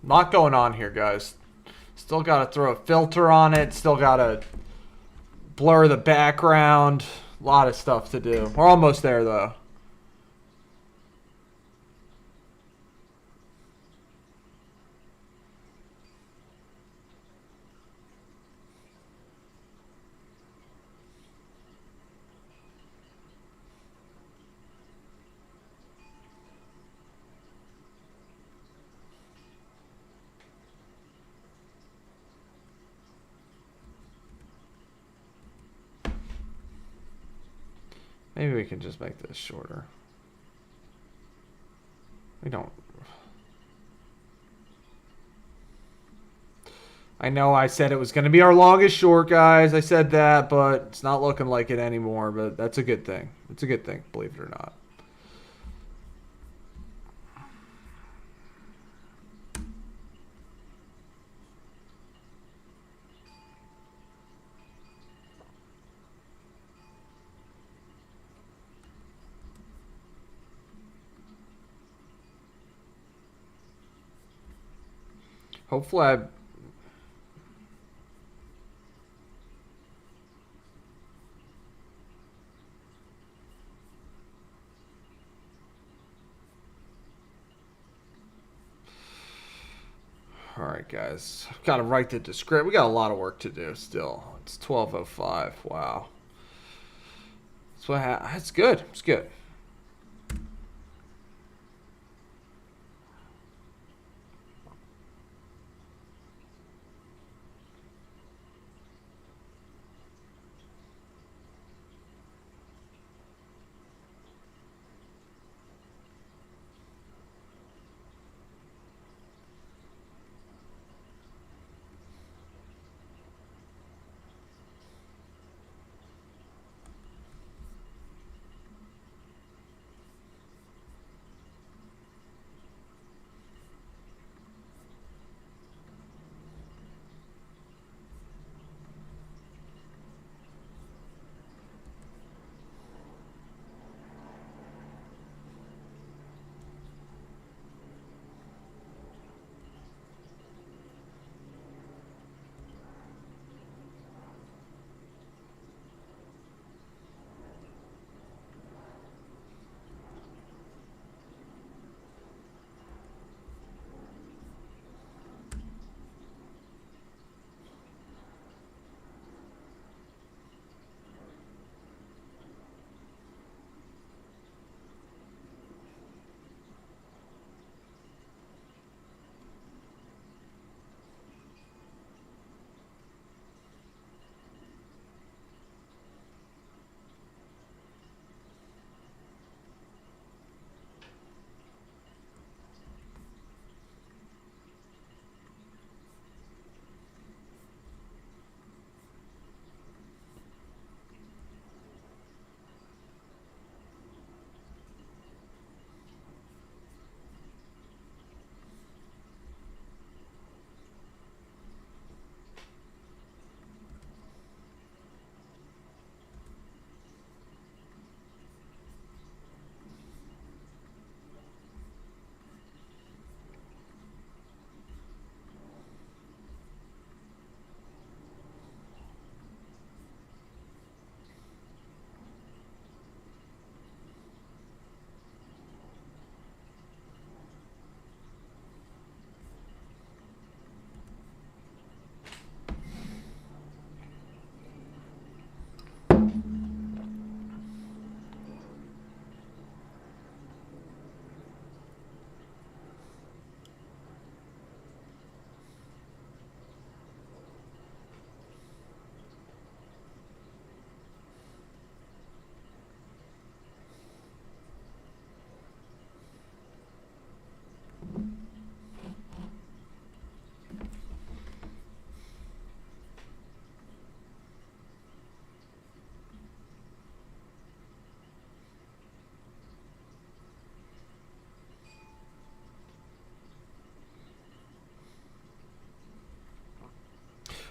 Lot going on here, guys. Still got to throw a filter on it. Still got to blur the background. A lot of stuff to do. We're almost there, though. Maybe we can just make this shorter. We don't... I know I said it was going to be our longest short, guys. I said that, but it's not looking like it anymore. But that's a good thing. It's a good thing, believe it or not. Hopefully I... Alright, guys. I've got to write the description. We got a lot of work to do still. It's 12:05. Wow. That's good. It's good.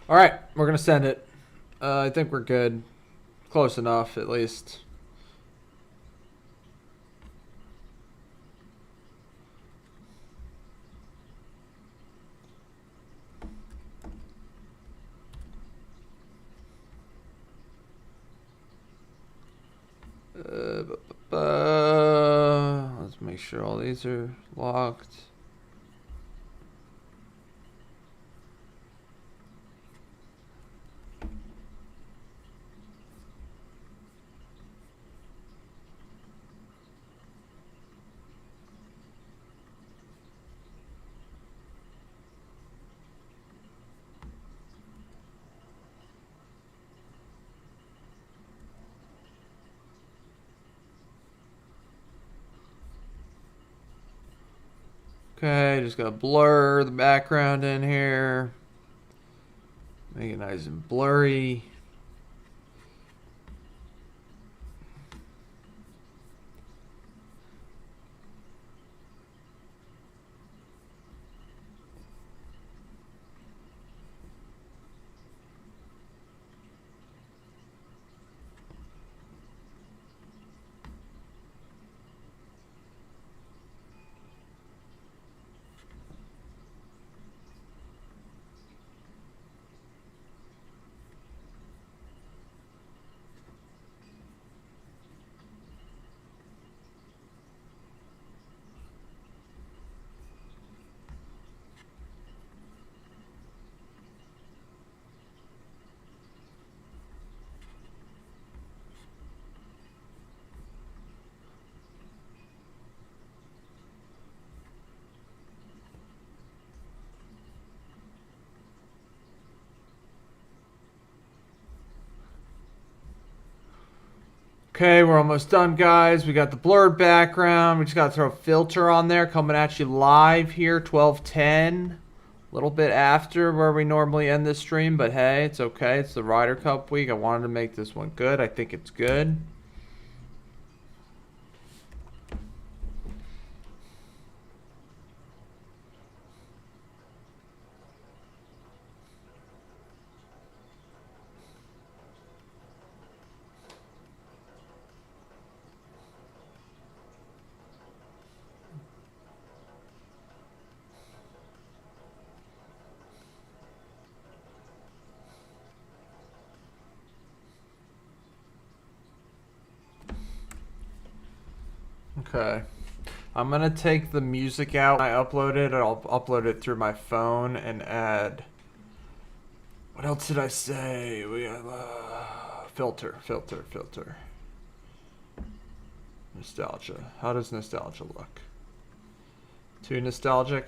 All right, we're gonna send it. I think we're good. Close enough, at least. Let's make sure all these are locked. Okay, just gotta blur the background in here. Make it nice and blurry. Okay, we're almost done, guys. We got the blurred background. We just got to throw a filter on there, coming at you live here, 12:10. A little bit after where we normally end this stream, but hey, it's okay. It's the Ryder Cup week. I wanted to make this one good. I think it's good. Okay. I'm gonna take the music out. When I upload it, I'll upload it through my phone and add. What else did I say? We have filter. Nostalgia. How does nostalgia look? Too nostalgic?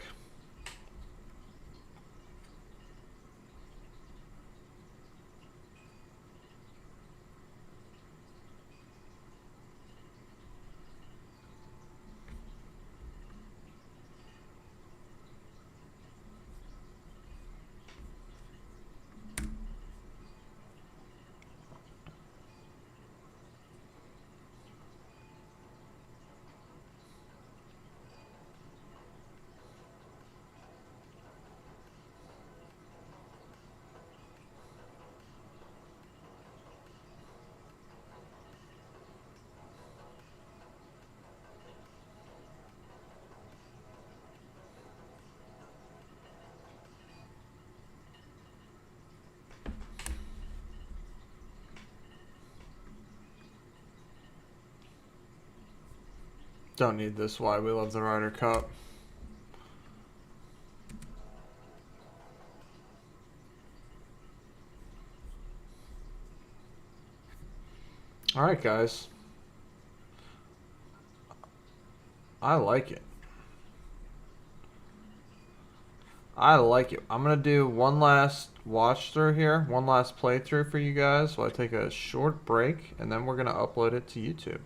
Don't need this. Why we love the Ryder Cup. All right, guys. I like it. I like it. I'm going to do one last watch through here, one last playthrough for you guys while I take a short break, and then we're going to upload it to YouTube.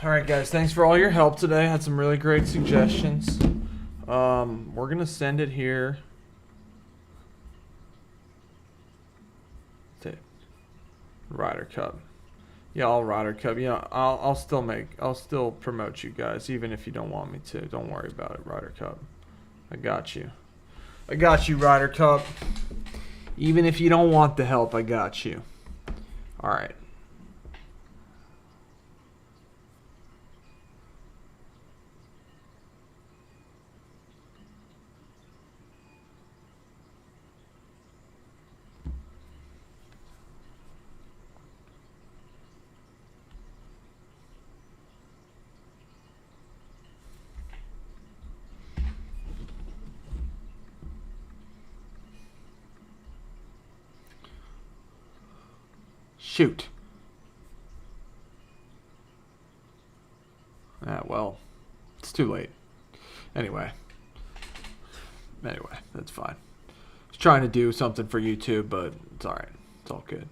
Alright guys, thanks for all your help today. Had some really great suggestions. We're gonna send it here. Ryder Cup. Yeah, I'll Ryder Cup. Yeah, I'll still promote you guys, even if you don't want me to. Don't worry about it, Ryder Cup. I got you. I got you, Ryder Cup. Even if you don't want the help, I got you. Alright. Shoot. Ah, well, it's too late. Anyway, that's fine. I was trying to do something for YouTube, but it's alright. It's all good.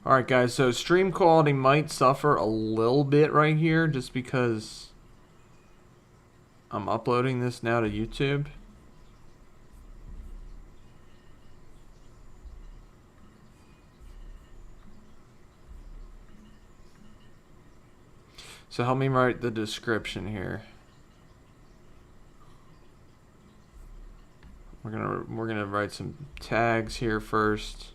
Alright guys, so stream quality might suffer a little bit right here just because I'm uploading this now to YouTube. So help me write the description here. We're gonna write some tags here first.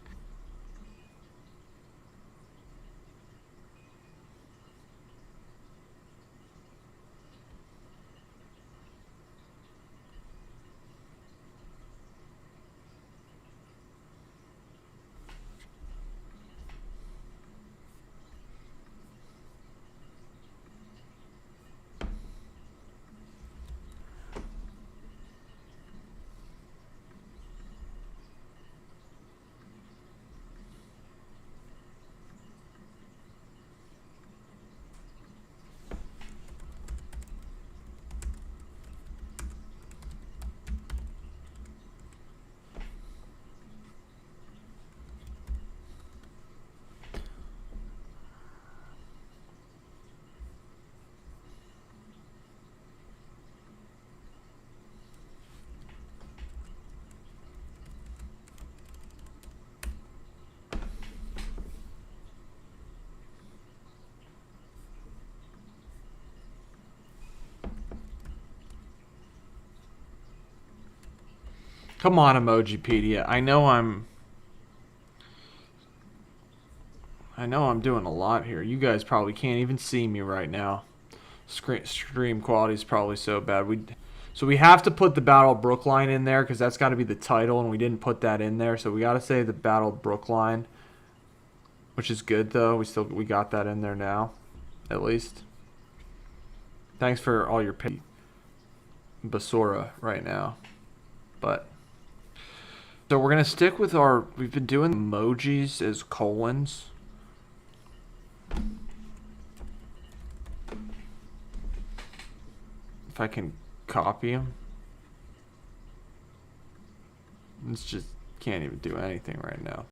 Come on, Emojipedia. I know I'm doing a lot here. You guys probably can't even see me right now. Stream quality is probably so bad. So we have to put the Battle Brookline in there because that's got to be the title, and we didn't put that in there. So we got to say the Battle Brookline, which is good though. We got that in there now, at least. Thanks for all your Basura right now, but. So we're going to stick with we've been doing emojis as colons. If I can copy them. It's just, can't even do anything right now.